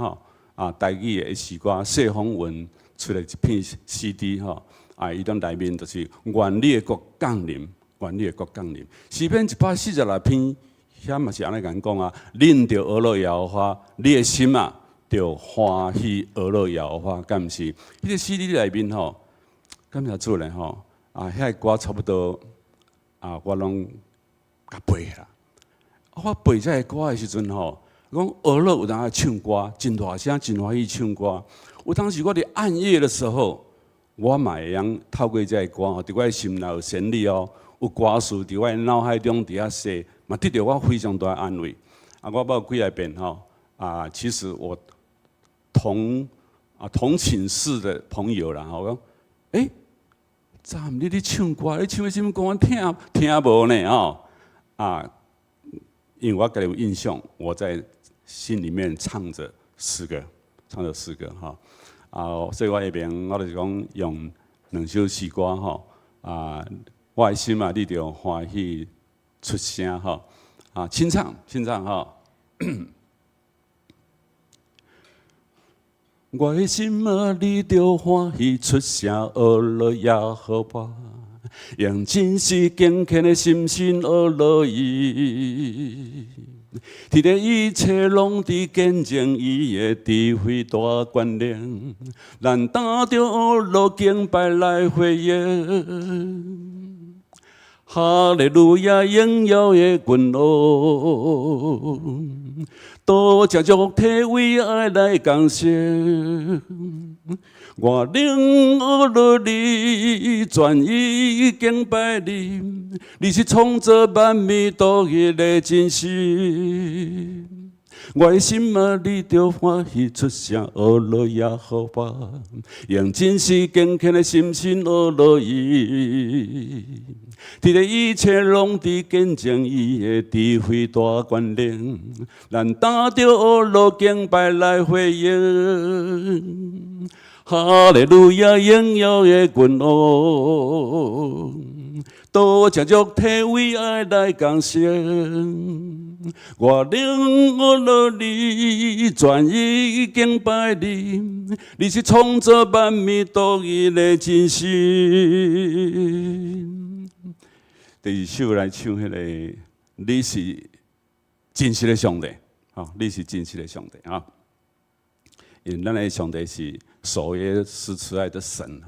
台语的诗歌，谢鸿文出来一片 CD 伊当内面就是愿你的国降临，愿你的国降临。诗篇146篇，遐嘛是安尼讲恁着俄罗耶和华，你的心着欢喜俄罗耶和华，敢毋是？迄个 CD 内面感谢主咧遐歌差不多我拢甲背啦。我背这个歌的时阵讲俄罗有当唱歌，真大声，真欢喜唱歌。有当时我伫暗夜的时候，我嘛会用透过这个歌伫我心内有旋律有歌词伫我脑海中伫遐说，嘛得到我非常大的安慰。我捌几来遍其实我同寝室的朋友啦，我讲站你咧唱歌，你唱的什么歌？我听无呢因为我家己有印象，我在心里面唱着诗歌所以我下边我就是讲用2首诗歌我的心你着欢喜出声清唱我的心你着欢喜出声，俄罗耶和华，用真实敬虔的心神俄罗伊。天地一切拢伫见证伊的智慧大权能，咱打着俄罗敬拜来回应。哈利路亚，荣耀的君王，多谢祝体为爱来感谢。我领俄罗你，专一敬拜你，你是创造万物独一的真实。我的心你着欢喜出声，俄罗耶和华，用真实敬虔的心神俄罗伊。天地一切拢伫见证伊的智慧大权能，咱打着俄罗敬拜来回应。哈利路亚，荣耀的君王，多谢祝体为爱来感谢。我领俄罗你，专一敬拜你，你是创造万物独一的真实。第2首来唱迄个，你是真实的上帝，你是真实的上帝因为咱的上帝是守约施慈爱的神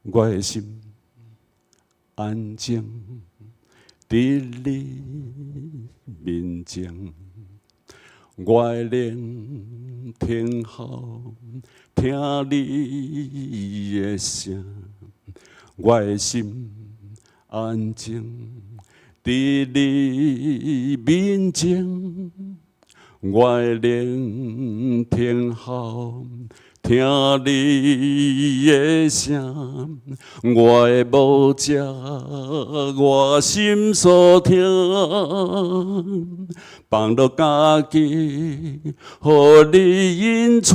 我的心安静伫你面前，我的灵听候听你的声，我的心安静伫你面前，我的灵听候听你的声，我的母者，我心所听，放落家己，予你引带。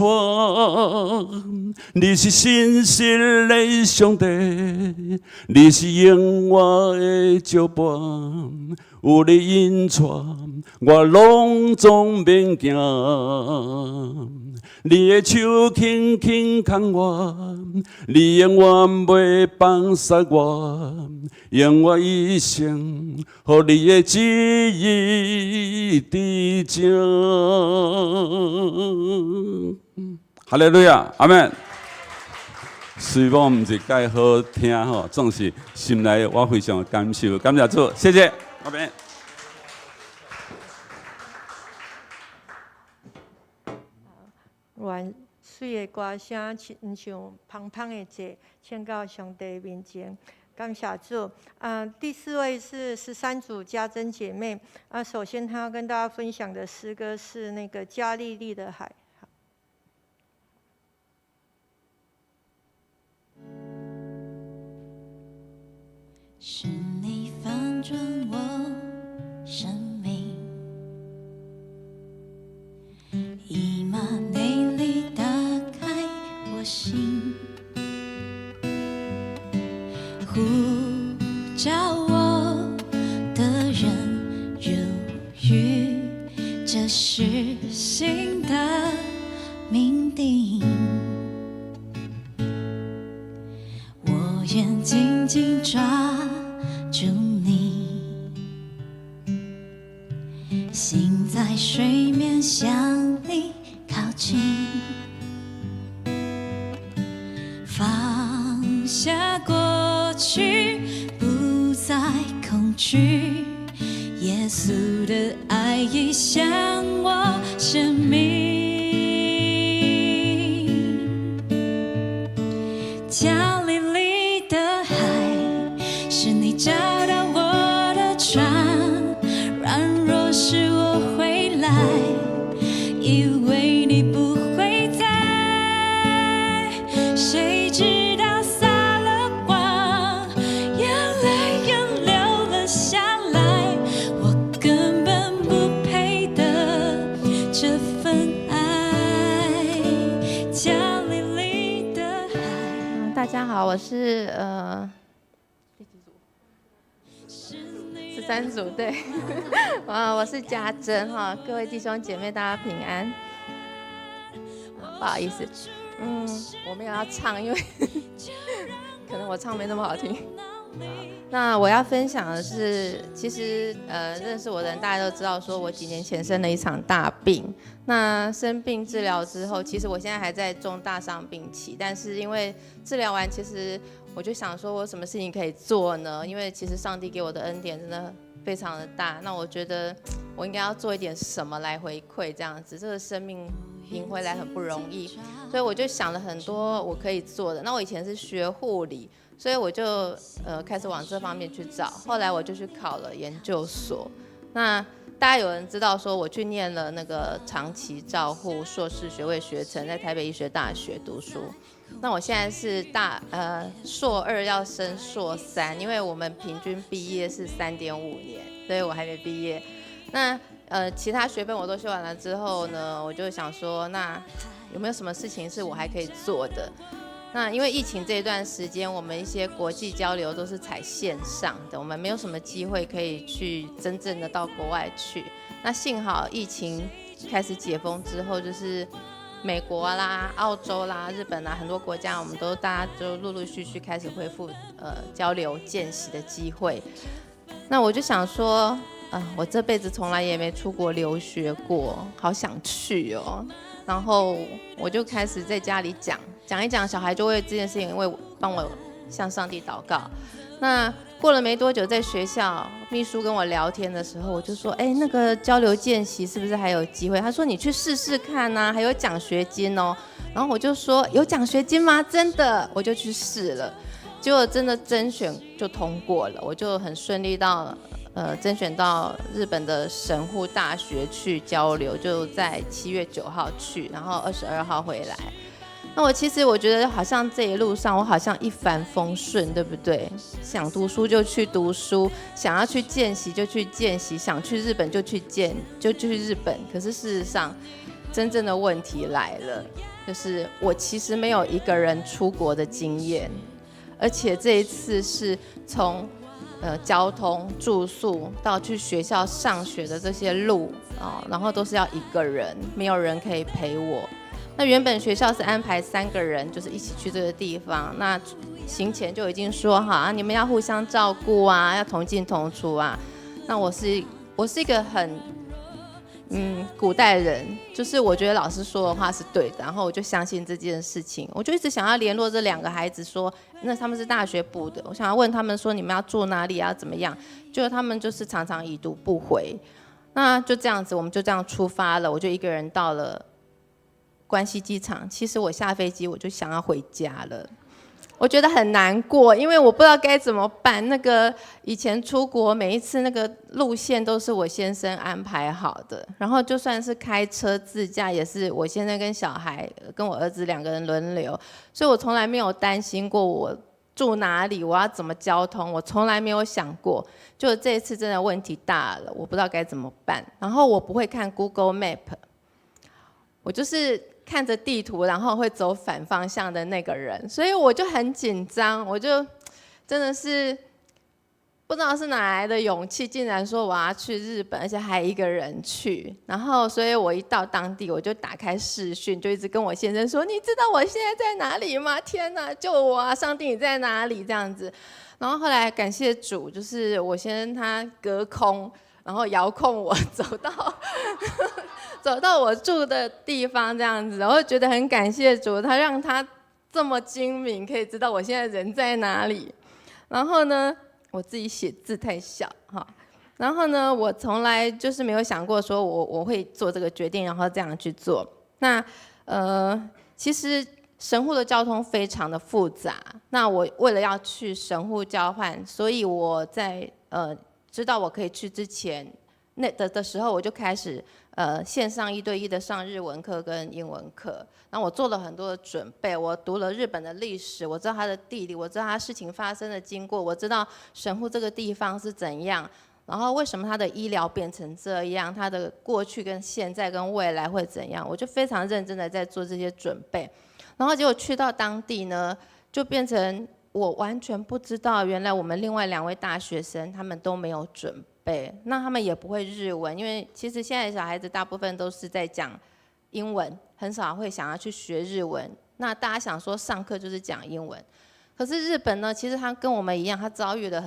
你是信实的上帝，你是永远的照伴，有你引带，我拢总免惊。你的手轻轻牵我，你永远袂放弃我，用我一生，予你的旨意伫正。哈利路亚，阿们。虽然毋是介好听总是心内我非常感受，感谢主，谢谢，阿们。愿水的歌声亲像芳芳的节，献到上帝面前，感谢主。第4位是13组家珍姐妹。首先她要跟大家分享的诗歌是那个加利利的海。是你翻转我生命，以马内利大近，呼召我的人如雨，这是新的命定。我愿紧紧抓住你，心在水面向你靠近，放下过去，不再恐惧，耶稣的爱已向我生命。江里里的海，是你找到我的船，软弱时我回来，以为你不会在，谁知道撒了谎，眼泪也流了下来，我根本不配得这份爱。江里里的海。大家好，我是13组，对，我是家珍哈，各位弟兄姐妹，大家平安。不好意思，我没有要唱，因为可能我唱没那么好听。那我要分享的是，其实认识我的人大家都知道，说我几年前生了一场大病。那生病治疗之后，其实我现在还在中大伤病期，但是因为治疗完，其实我就想说，我有什么事情可以做呢？因为其实上帝给我的恩典真的非常的大，那我觉得我应该要做一点什么来回馈这样子。这个生命赢回来很不容易，所以我就想了很多我可以做的。那我以前是学护理，所以我就开始往这方面去找。后来我就去考了研究所。那大家有人知道说我去念了那个长期照护硕士学位学程，在台北医学大学读书。那我现在是硕2要升硕3，因为我们平均毕业是3.5年，所以我还没毕业。那其他学分我都修完了之后呢，我就想说，那有没有什么事情是我还可以做的？那因为疫情这一段时间，我们一些国际交流都是采线上的，我们没有什么机会可以去真正的到国外去。那幸好疫情开始解封之后，就是美国啦、澳洲啦、日本啦，很多国家我们都大家就陆陆续续开始恢复交流见习的机会。那我就想说，我这辈子从来也没出国留学过，好想去哦。然后我就开始在家里讲一讲，小孩就为这件事情帮我向上帝祷告。那过了没多久，在学校秘书跟我聊天的时候，我就说，那个交流见习是不是还有机会？他说你去试试看啊，还有奖学金哦。然后我就说有奖学金吗？真的，我就去试了，结果真的甄选就通过了，我就很顺利到甄选到日本的神户大学去交流，就在7月9号去，然后22号回来。那我觉得好像这一路上我好像一帆风顺，对不对？想读书就去读书，想要去见习就去见习，想去日本就去日本。可是事实上，真正的问题来了，就是我其实没有一个人出国的经验，而且这一次是从交通、住宿到去学校上学的这些路然后都是要一个人，没有人可以陪我。那原本学校是安排3个人，就是一起去这个地方。那行前就已经说好你们要互相照顾啊，要同进同出啊。那我是一个很古代人，就是我觉得老师说的话是对的，然后我就相信这件事情。我就一直想要联络这2个孩子说，那他们是大学部的，我想要问他们说你们要住哪里啊，怎么样？就他们就是常常已读不回。那就这样子，我们就这样出发了。我就一个人到了关西机场。其实我下飞机我就想要回家了，我觉得很难过，因为我不知道该怎么办。那个以前出国每一次那个路线都是我先生安排好的，然后就算是开车自驾也是我先生跟小孩跟我儿子2个人轮流，所以我从来没有担心过我住哪里，我要怎么交通，我从来没有想过。就这一次真的问题大了，我不知道该怎么办。然后我不会看 Google Map， 我就是看着地图，然后会走反方向的那个人，所以我就很紧张，我就真的是不知道是哪来的勇气，竟然说我要去日本，而且还一个人去。然后，所以我一到当地，我就打开视讯，就一直跟我先生说：“你知道我现在在哪里吗？天哪，救我啊！上帝你在哪里？”这样子。然后后来感谢主，就是我先生他隔空，然后遥控我走到我住的地方这样子，然后觉得很感谢主，他让他这么精明，可以知道我现在人在哪里。然后呢，我自己写字太小哈，然后呢，我从来就是没有想过说我会做这个决定，然后这样去做。那其实神户的交通非常的复杂。那我为了要去神户交换，所以我在知道我可以去之前的时候，我就开始线上1对1的上日文课跟英文课。那我做了很多的准备，我读了日本的历史，我知道它的地理，我知道它事情发生的经过，我知道神户这个地方是怎样，然后为什么它的医疗变成这样，它的过去跟现在跟未来会怎样，我就非常认真的在做这些准备。然后结果去到当地呢，就变成我完全不知道，原来我们另外2位大学生他们都没有准备，那他们也不会日文，因为其实现在小孩子大部分都是在讲英文，很少会想要去学日文。那大家想说上课就是讲英文，可是日本呢，其实他跟我们一样，他遭遇了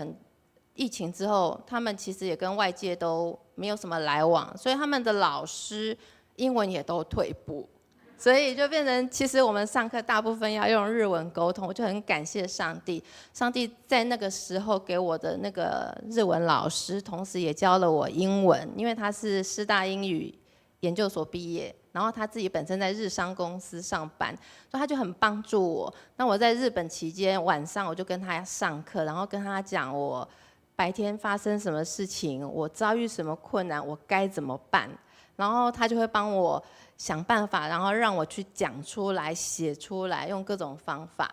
疫情之后，他们其实也跟外界都没有什么来往，所以他们的老师英文也都退步。所以就变成，其实我们上课大部分要用日文沟通，我就很感谢上帝。上帝在那个时候给我的那个日文老师，同时也教了我英文，因为他是师大英语研究所毕业，然后他自己本身在日商公司上班，所以他就很帮助我。那我在日本期间，晚上我就跟他上课，然后跟他讲我白天发生什么事情，我遭遇什么困难，我该怎么办，然后他就会帮我想办法，然后让我去讲出来、写出来，用各种方法。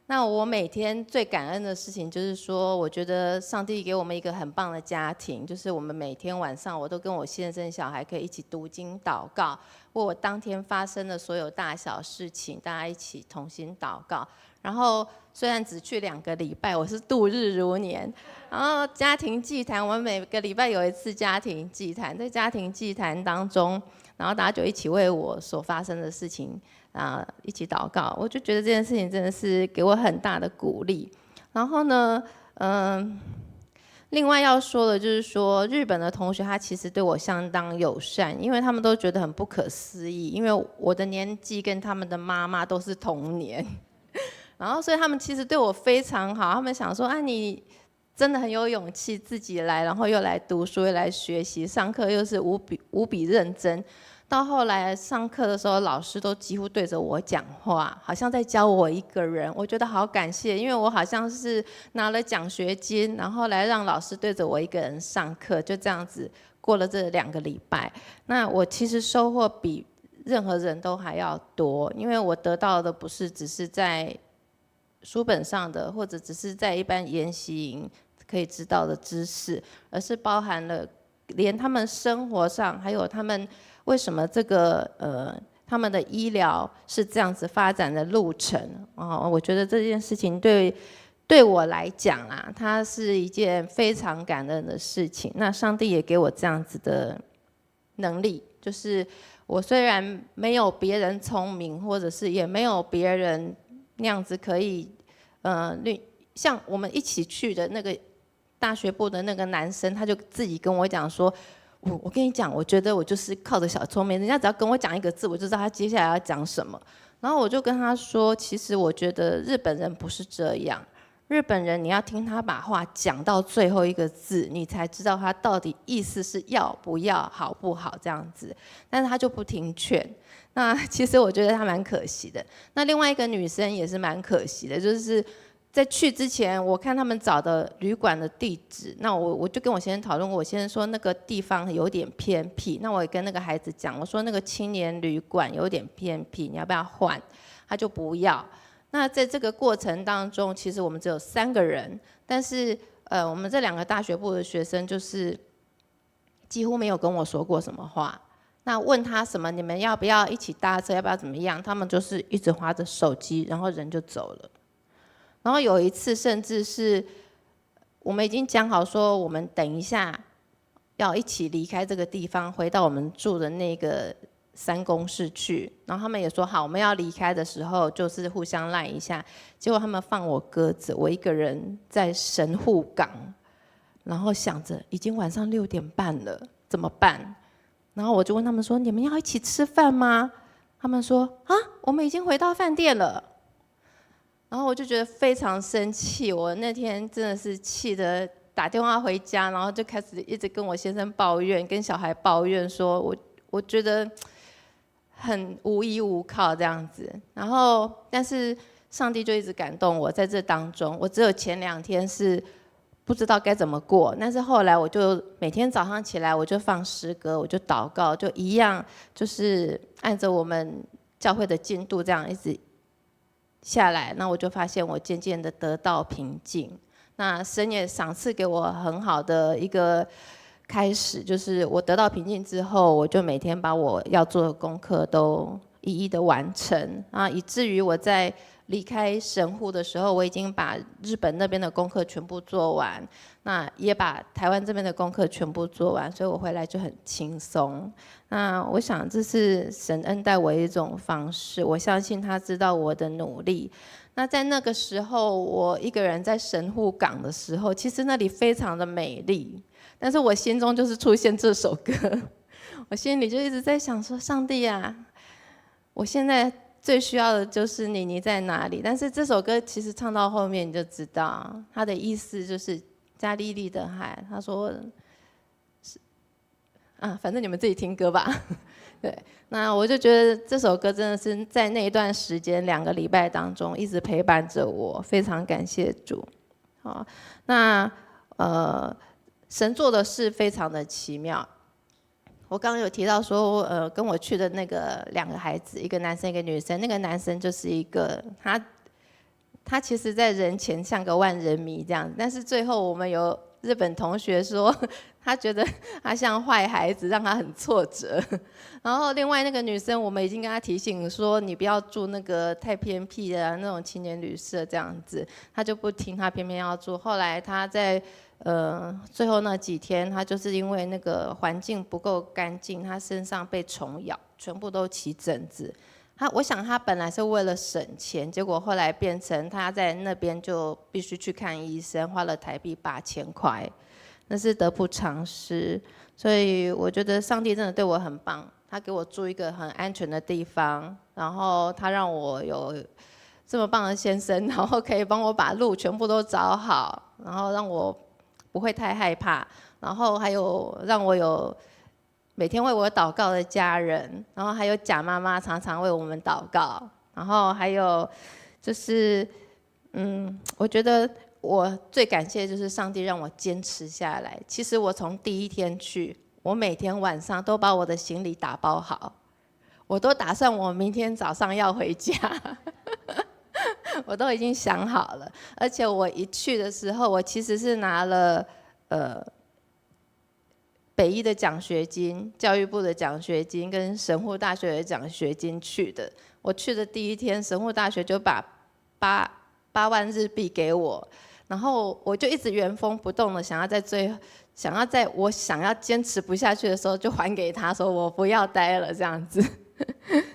那我每天最感恩的事情就是说，我觉得上帝给我们一个很棒的家庭，就是我们每天晚上我都跟我先生小孩可以一起读经祷告，为我当天发生的所有大小事情，大家一起同心祷告。然后虽然只去2个礼拜，我是度日如年。然后家庭祭坛，我们每个礼拜有一次家庭祭坛，在家庭祭坛当中，然后大家就一起为我所发生的事情一起祷告。我就觉得这件事情真的是给我很大的鼓励。然后呢，另外要说的就是说，日本的同学他其实对我相当友善，因为他们都觉得很不可思议，因为我的年纪跟他们的妈妈都是同年。然后，所以他们其实对我非常好。他们想说，你真的很有勇气自己来，然后又来读书，又来学习，上课又是无比认真。到后来上课的时候，老师都几乎对着我讲话，好像在教我一个人。我觉得好感谢，因为我好像是拿了奖学金，然后来让老师对着我一个人上课，就这样子过了这2个礼拜。那我其实收获比任何人都还要多，因为我得到的不是只是在书本上的，或者只是在一般研习营可以知道的知识，而是包含了连他们生活上，还有他们为什么这个他们的医疗是这样子发展的路程我觉得这件事情对我来讲它是一件非常感恩的事情。那上帝也给我这样子的能力，就是我虽然没有别人聪明，或者是也没有别人那样子可以，像我们一起去的那个大学部的那个男生，他就自己跟我讲说，我跟你讲，我觉得我就是靠着小聪明，人家只要跟我讲一个字，我就知道他接下来要讲什么。然后我就跟他说，其实我觉得日本人不是这样，日本人你要听他把话讲到最后一个字，你才知道他到底意思是要不要、好不好这样子，但是他就不听劝。那其实我觉得他蛮可惜的。那另外一个女生也是蛮可惜的，就是在去之前，我看他们找的旅馆的地址，那我就跟我先生讨论过，我先生说那个地方有点偏僻，那我也跟那个孩子讲，我说那个青年旅馆有点偏僻，你要不要换？他就不要。那在这个过程当中，其实我们只有3个人，但是我们这2个大学部的学生就是几乎没有跟我说过什么话。那问他什么，你们要不要一起搭车，要不要怎么样？他们就是一直滑着手机，然后人就走了。然后有一次，甚至是我们已经讲好说，我们等一下要一起离开这个地方，回到我们住的那个3公室去。然后他们也说好，我们要离开的时候就是互相赖一下。结果他们放我鸽子，我一个人在神户港，然后想着已经晚上6点半了，怎么办？然后我就问他们说：“你们要一起吃饭吗？”他们说：“啊，我们已经回到饭店了。”然后我就觉得非常生气，我那天真的是气得打电话回家，然后就开始一直跟我先生抱怨，跟小孩抱怨说我觉得很无依无靠这样子。然后但是上帝就一直感动我，在这当中，我只有前2天是不知道该怎么过，但是后来我就每天早上起来我就放诗歌，我就祷告，就一样就是按着我们教会的进度这样一直下来，那我就发现我渐渐的得到平静。那神也赏赐给我很好的一个开始，就是我得到平静之后，我就每天把我要做的功课都一一的完成啊，以至于我在离开神户的时候，我已经把日本那边的功课全部做完，那也把台湾这边的功课全部做完，所以我回来就很轻松。那我想这是神恩待我的一种方式，我相信他知道我的努力。那在那个时候，我一个人在神户港的时候，其实那里非常的美丽，但是我心中就是出现这首歌，我心里就一直在想说：上帝啊，我现在最需要的就是你，你在哪里？但是这首歌其实唱到后面你就知道，它的意思就是加利利的海。他说，反正你们自己听歌吧。对，那我就觉得这首歌真的是在那一段时间2个礼拜当中一直陪伴着我，非常感谢主。好，那神做的事非常的奇妙。我刚刚有提到说，跟我去的那个2个孩子，一个男生一个女生。那个男生就是一个他其实在人前像个万人迷这样，但是最后我们有日本同学说，他觉得他像坏孩子，让他很挫折。然后另外那个女生，我们已经跟他提醒说，你不要住那个太偏僻的那种青年旅社这样子，他就不听，他偏偏要住。后来他在最后那几天，他就是因为那个环境不够干净，他身上被虫咬，全部都起疹子。我想他本来是为了省钱，结果后来变成他在那边就必须去看医生，花了台币8000块，那是得不偿失。所以我觉得上帝真的对我很棒，他给我住一个很安全的地方，然后他让我有这么棒的先生，然后可以帮我把路全部都找好，然后让我不会太害怕，然后还有让我有每天为我祷告的家人，然后还有贾妈妈常常为我们祷告，然后还有就是，我觉得我最感谢就是上帝让我坚持下来。其实我从第1天去，我每天晚上都把我的行李打包好，我都打算我明天早上要回家。我都已经想好了，而且我一去的时候，我其实是拿了北医的奖学金、教育部的奖学金跟神户大学的奖学金去的。我去的第1天，神户大学就把8万日币给我，然后我就一直原封不动的想要在我想要坚持不下去的时候就还给他，说我不要待了这样子。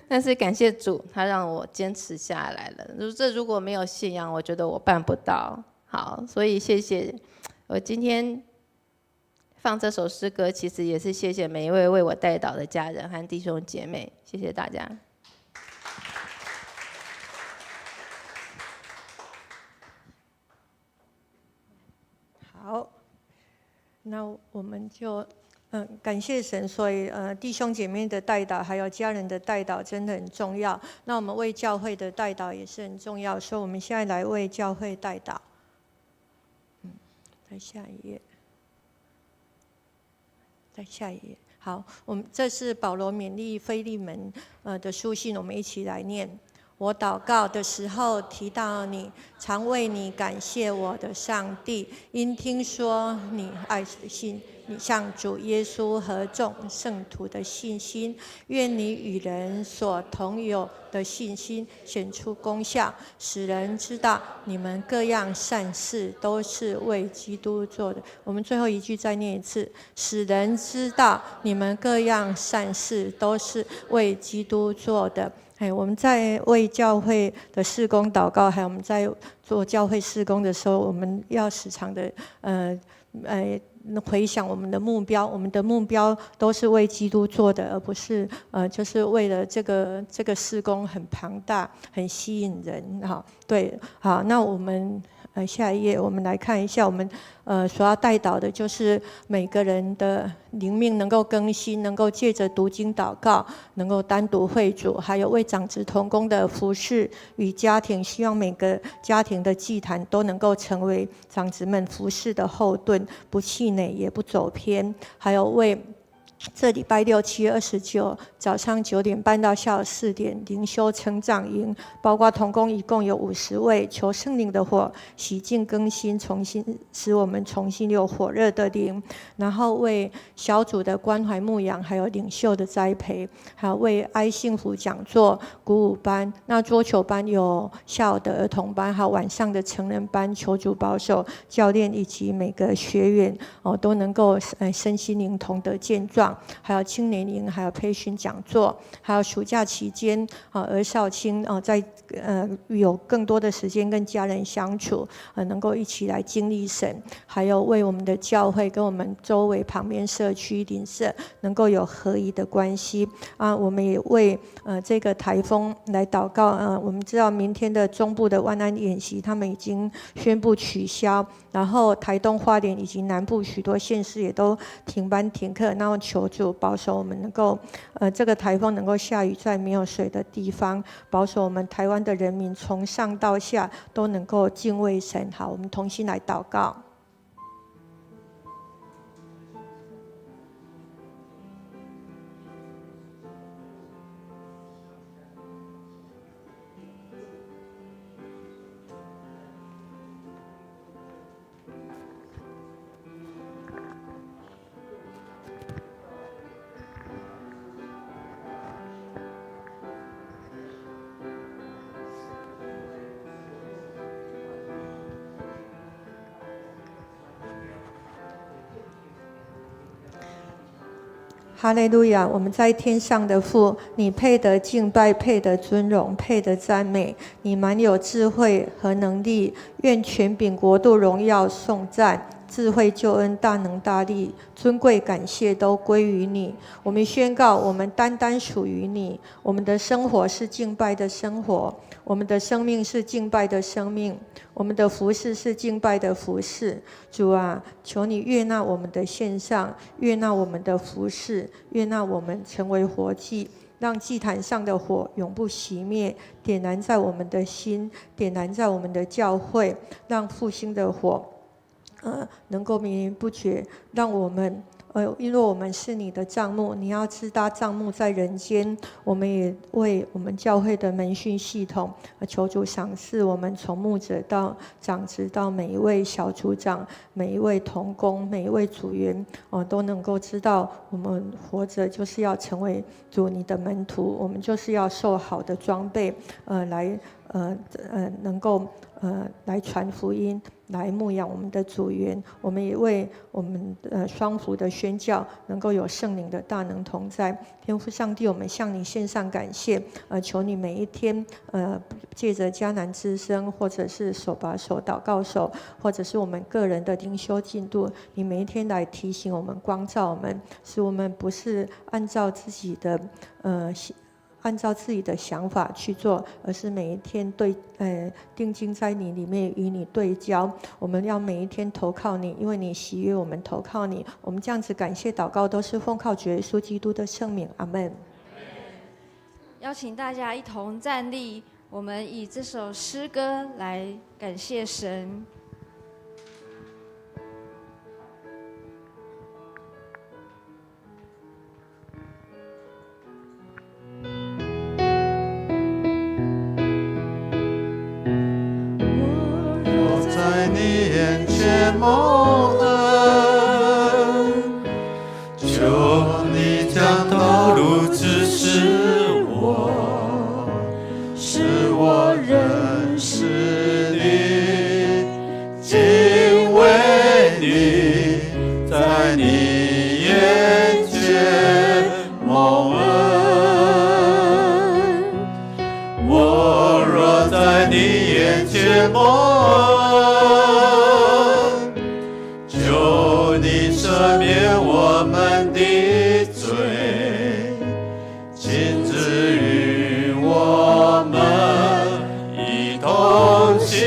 但是感谢主，他让我坚持下来了。这如果没有信仰，我觉得我办不到。好，所以谢谢我今天放这首诗歌，其实也是谢谢每一位为我代祷的家人和弟兄姐妹，谢谢大家。好，那我们就感谢神，所以弟兄姐妹的代祷，还有家人的代祷真的很重要。那我们为教会的代祷也是很重要，所以我们现在来为教会代祷。在下一页，在下一页。好，我们这是保罗勉励腓利门的书信，我们一起来念。我祷告的时候提到你，常为你感谢我的上帝，因听说你爱的心你向主耶稣和众圣徒的信心。愿你与人所同有的信心显出功效，使人知道你们各样善事都是为基督做的。我们最后一句再念一次：使人知道你们各样善事都是为基督做的。我们在为教会的事工祷告，还有我们在做教会事工的时候，我们要时常的回想我们的目标。我们的目标都是为基督做的，而不是就是为了这个事工很庞大、很吸引人。对，好，那我们下一页，我们来看一下我们所要带导的，就是每个人的灵命能够更新，能够借着读经祷告，能够单独会主，还有为长子同工的服事与家庭，希望每个家庭的祭坛都能够成为长子们服事的后盾，不气馁也不走偏，还有为这礼拜6、7月29早上9点半到下午4点灵修成长营，包括同工一共有50位，求圣灵的火洗净更新，重新使我们重新有火热的灵。然后为小组的关怀牧养，还有领袖的栽培，还有为爱幸福讲座、鼓舞班，那桌球班有下午的儿童班，还有晚上的成人班，求主保守教练以及每个学员都能够身心灵同得健壮。还有青年营，还有培训讲座，还有暑假期间儿少青在有更多的时间跟家人相处，能够一起来经历神，还有为我们的教会跟我们周围旁边社区邻舍能够有合一的关系我们也为这个台风来祷告我们知道明天的中部的万安演习他们已经宣布取消，然后台东花莲以及南部许多县市也都停班停课，然后求主保守我们能够这个台风能够下雨在没有水的地方，保守我们台湾的人民从上到下都能够敬畏神。好，我们同心来祷告。哈利路亚！我们在天上的父，你配得敬拜，配得尊荣，配得赞美。你满有智慧和能力，愿权柄、国度、荣耀、颂赞、智慧、救恩、大能大力、尊贵、感谢都归于你。我们宣告，我们单单属于你。我们的生活是敬拜的生活，我们的生命是敬拜的生命，我们的服事是敬拜的服事。主啊，求你悦纳我们的献上，悦纳我们的服事，悦纳我们成为活祭，让祭坛上的火永不熄灭，点燃在我们的心，点燃在我们的教会，让复兴的火能够绵延不绝，让我们因为我们是你的帐幕，你要支搭帐幕在人间。我们也为我们教会的门训系统求主赏赐我们，从牧者到长子到每一位小组长，每一位同工，每一位组员都能够知道，我们活着就是要成为主你的门徒，我们就是要受好的装备来能够来传福音，来牧养我们的组员。我们也为我们双福的宣教能够有圣灵的大能同在。天父上帝，我们向你献上感谢，求你每一天借着迦南之声，或者是手把手祷告手，或者是我们个人的灵修进度，你每一天来提醒我们，光照我们，使我们不是按照自己的想法去做，而是每一天定睛在你里面，与你对焦。我们要每一天投靠你，因为你喜悦我们投靠你。我们这样子感谢祷告，都是奉靠主耶稣基督的圣名，阿们。邀请大家一同站立，我们以这首诗歌来感谢神。在你眼前蒙恩，你，在你眼前蒙恩。我若在你眼前蒙恩，求你赦免我们的罪，亲自与我们一同行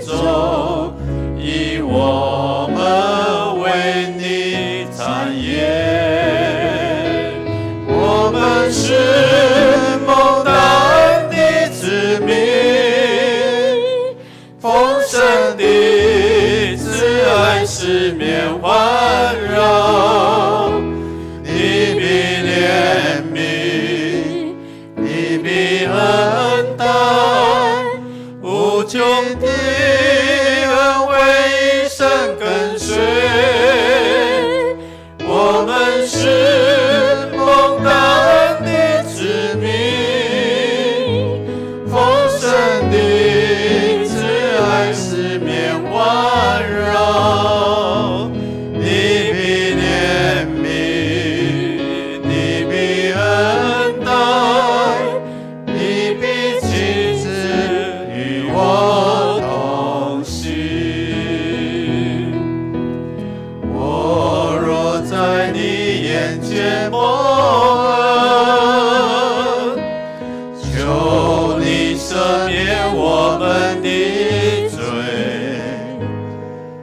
走，以我们为你产业。我们是蒙大恩的子民，丰盛的慈爱四面环绕。你必怜悯，你必恩待，无穷的恩惠一生跟随。我们是蒙大恩的子民，丰盛的慈爱四面环绕。你必怜悯，你必恩待，你必亲自与我同行。我若在你眼前蒙恩，求你赦免我们的罪，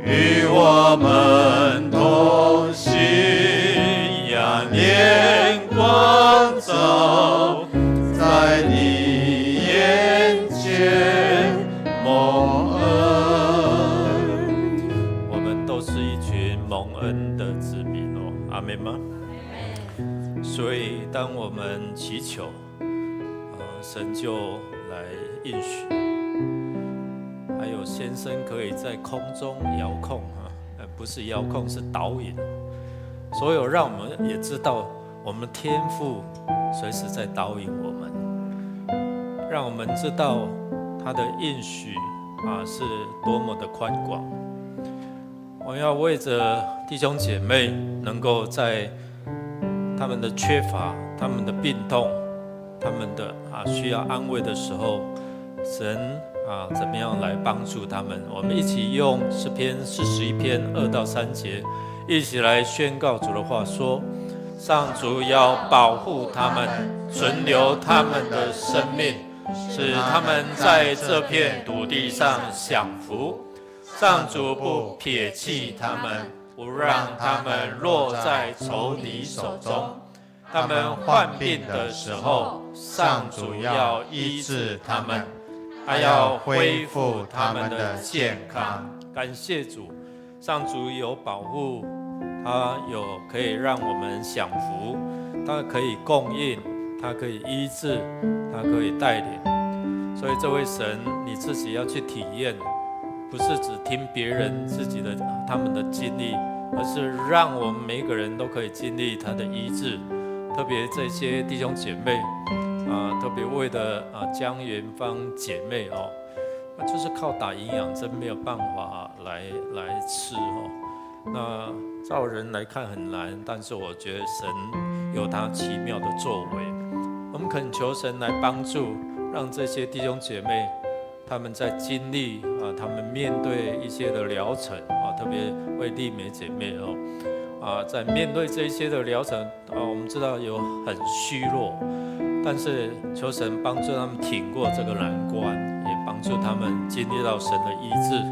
与我们同行，让眼光照，在你眼前蒙恩。我们都是一群蒙恩的子民哦，阿们吗？所以当我们祈求，神就来应许。还有先生可以在空中遥控不是遥控，是导引。所有让我们也知道，我们天父随时在导引我们，让我们知道他的应许是多么的宽广。我要为着弟兄姐妹能够在他们的缺乏、他们的病痛、他们的需要安慰的时候，神怎么样来帮助他们？我们一起用诗篇41篇2到3节，一起来宣告主的话说：上主要保护他们，存留他们的生命，使他们在这片土地上享福。上主不撇弃他们，不让他们落在仇敌手中。他们患病的时候，上主要医治他们，他要恢复他们的健康。感谢主，上主有保护，他有可以让我们享福，他可以供应，他可以医治，他可以带领。所以这位神，你自己要去体验，不是只听别人自己的他们的经历，而是让我们每一个人都可以经历他的医治。特别这些弟兄姐妹特别为了江元芳姐妹就是靠打营养针没有办法来吃那照人来看很难，但是我觉得神有他奇妙的作为。我们恳求神来帮助，让这些弟兄姐妹他们在经历他们面对一些的疗程特别为丽美姐妹在面对这些的疗程我们知道有很虚弱，但是求神帮助他们挺过这个难关，也帮助他们经历到神的医治。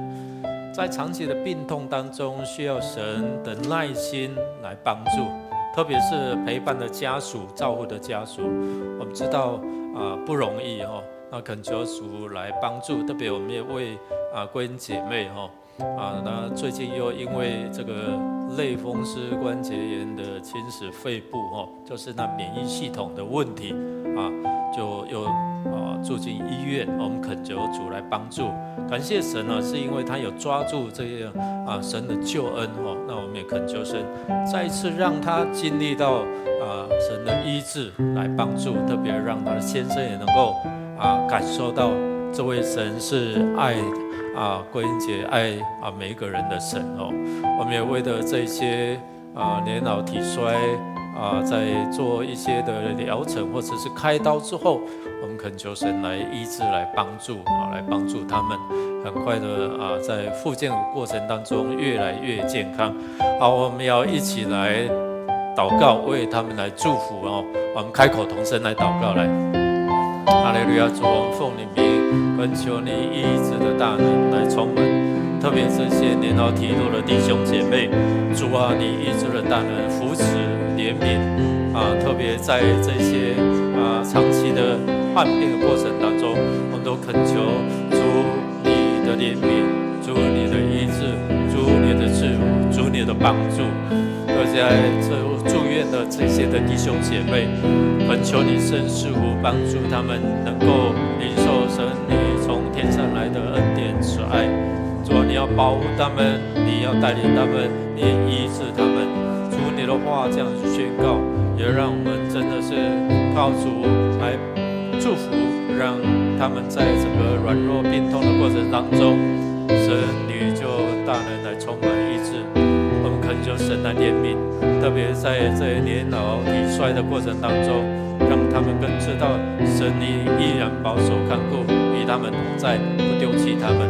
在长期的病痛当中，需要神的耐心来帮助，特别是陪伴的家属、照顾的家属，我们知道不容易那恳求主来帮助。特别我们也为贵人姐妹那最近又因为这个类风湿关节炎的侵蚀肺部就是那免疫系统的问题就又住进医院。我们恳求主来帮助，感谢神是因为他有抓住这样神的救恩那我们也恳求神再一次让他经历到神的医治来帮助，特别让他的先生也能够感受到这位神是归因姐爱每一个人的神哦。我们也为了这些年老体衰在做一些的疗程或者是开刀之后，我们恳求神来医治、来帮助来帮助他们，很快的在复健的过程当中越来越健康。我们要一起来祷告，为他们来祝福哦。我们开口同声来祷告来。哈利路亚！主，我们奉你名，恳求你医治的大能来充满，特别这些年老体弱的弟兄姐妹，主啊，你医治的大能扶持怜悯特别在这些长期的患病的过程当中，我们都恳求主你的怜悯，主你的医治，主你的赐福，主你的帮助。而在住院的这些的弟兄姐妹，恳求你圣赐福，帮助他们能够领受神你从天上来的恩典慈爱。主啊，你要保护他们，你要带领他们，你医治他们。主你的话这样子宣告，也让我们真的是靠主来祝福，让他们在整个软弱病痛的过程当中，神你就大能来充满医治。我们恳求神来怜悯，特别在这年老体衰的过程当中，让他们更知道神你依然保守看顾，与他们同在，不丢弃他们。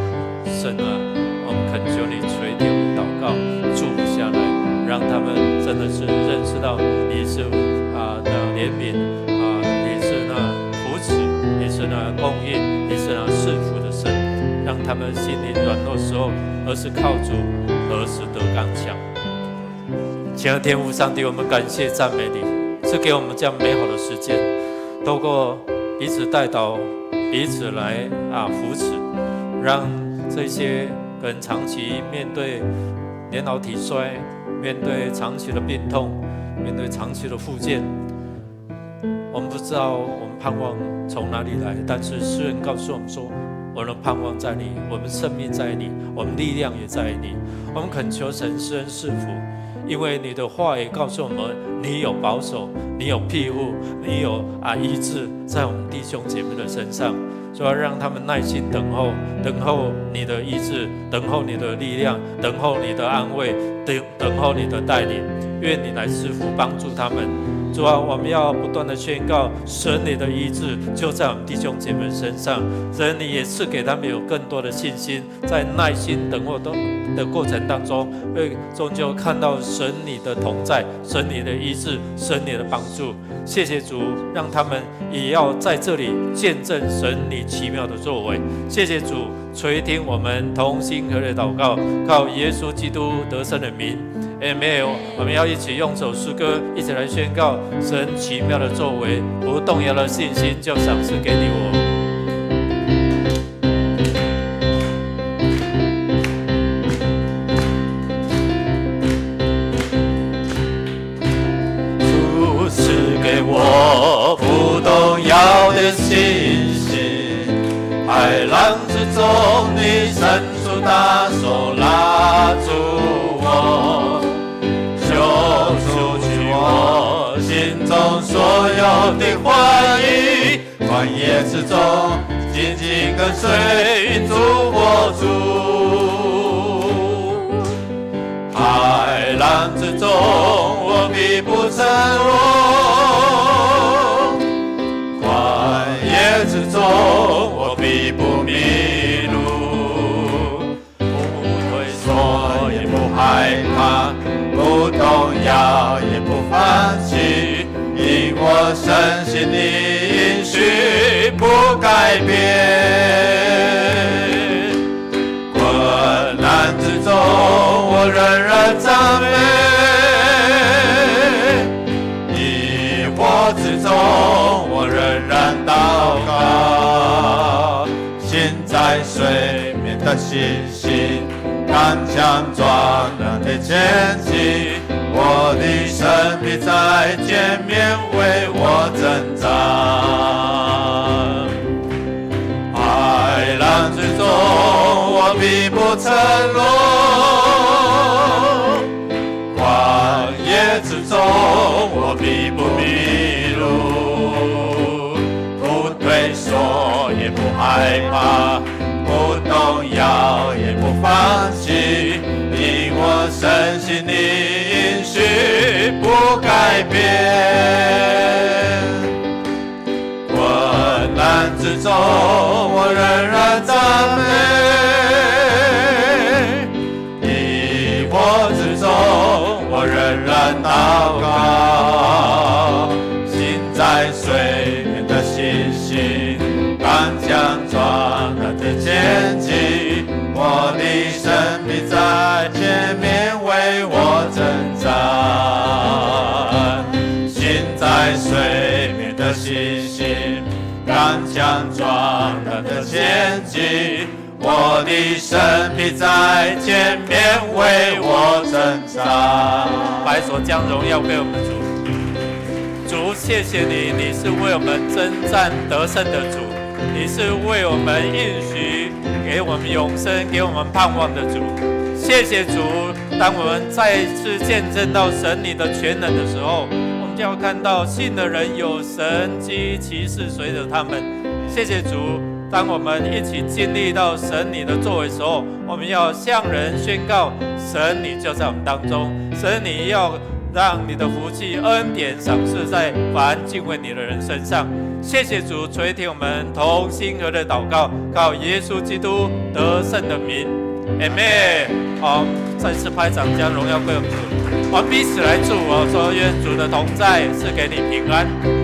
神啊，我们恳求你垂听我们祷告，祝福下来，让他们真的是认识到你是的怜悯你是那扶持，你是那供应，你是那赐福的神，让他们心灵软弱的时候，而是靠主，何时得刚强。亲爱的天父上帝，我们感谢赞美你，是给我们这样美好的时间，透过彼此代祷，彼此来扶持，让这些跟长期面对年老体衰，面对长期的病痛，面对长期的复健，我们不知道我们盼望从哪里来，但是诗人告诉我们说，我们的盼望在你，我们生命在你，我们力量也在你。我们恳求神施恩赐福，因为你的话也告诉我们，你有保守，你有庇护，你有医治在我们弟兄姐妹的身上。所以要让他们耐心等候，等候你的医治，等候你的力量，等候你的安慰，等候你的带领。愿你来赐福帮助他们。主啊，我们要不断的宣告，神你的医治就在我们弟兄姐妹身上。神你也赐给他们有更多的信心，在耐心等候的过程当中，会终究看到神你的同在，神你的医治，神你的帮助。谢谢主，让他们也要在这里见证神你奇妙的作为。谢谢主，垂听我们同心合意祷告，靠耶稣基督得胜的名。Amen。我们要一起用首诗歌，一起来宣告神奇妙的作为，不动摇的信心就赏赐给你我。主赐给我不动摇的信心，海浪之中你伸出大手拉住我，救出去我心中所有的怀疑，旷野之中紧紧跟随主我主，海浪之中我必不沉沦，旷野之中我必不迷路，不退缩也不害怕，不动摇也不放弃，因我深信你应许不改变。困难之中我仍然赞美，疑惑之中我仍然祷告，心在水面的信心，刚强壮胆的前进，我的生命在前面为我挣扎。海浪之中我必不沉沦，旷野之中我必不迷路，不退缩也不害怕，不动摇我仍然赞美，你我之中，我仍然祷告。心在水面的星星，刚强壮胆的前进，我的生命在前面为我征战。心在水面的星星，刚强壮胆的前进，我的生命在前面为我征战。白所将荣耀归我们主。主，谢谢你，你是为我们征战得胜的主，你是为我们应许给我们永生、给我们盼望的主。谢谢主，当我们再次见证到神你的全能的时候，我们就要看到信的人有神迹奇事随着他们。谢谢主，当我们一起经历到神你的作为的时候，我们要向人宣告神你就在我们当中，神你要让你的福气恩典赏赐在凡敬畏你的人身上。谢谢主垂听我们同心合的祷告，靠耶稣基督得胜的名，阿们。好，再次拍掌，将荣耀归我们主。我们彼此来祝福，说愿主的同在赐给你平安。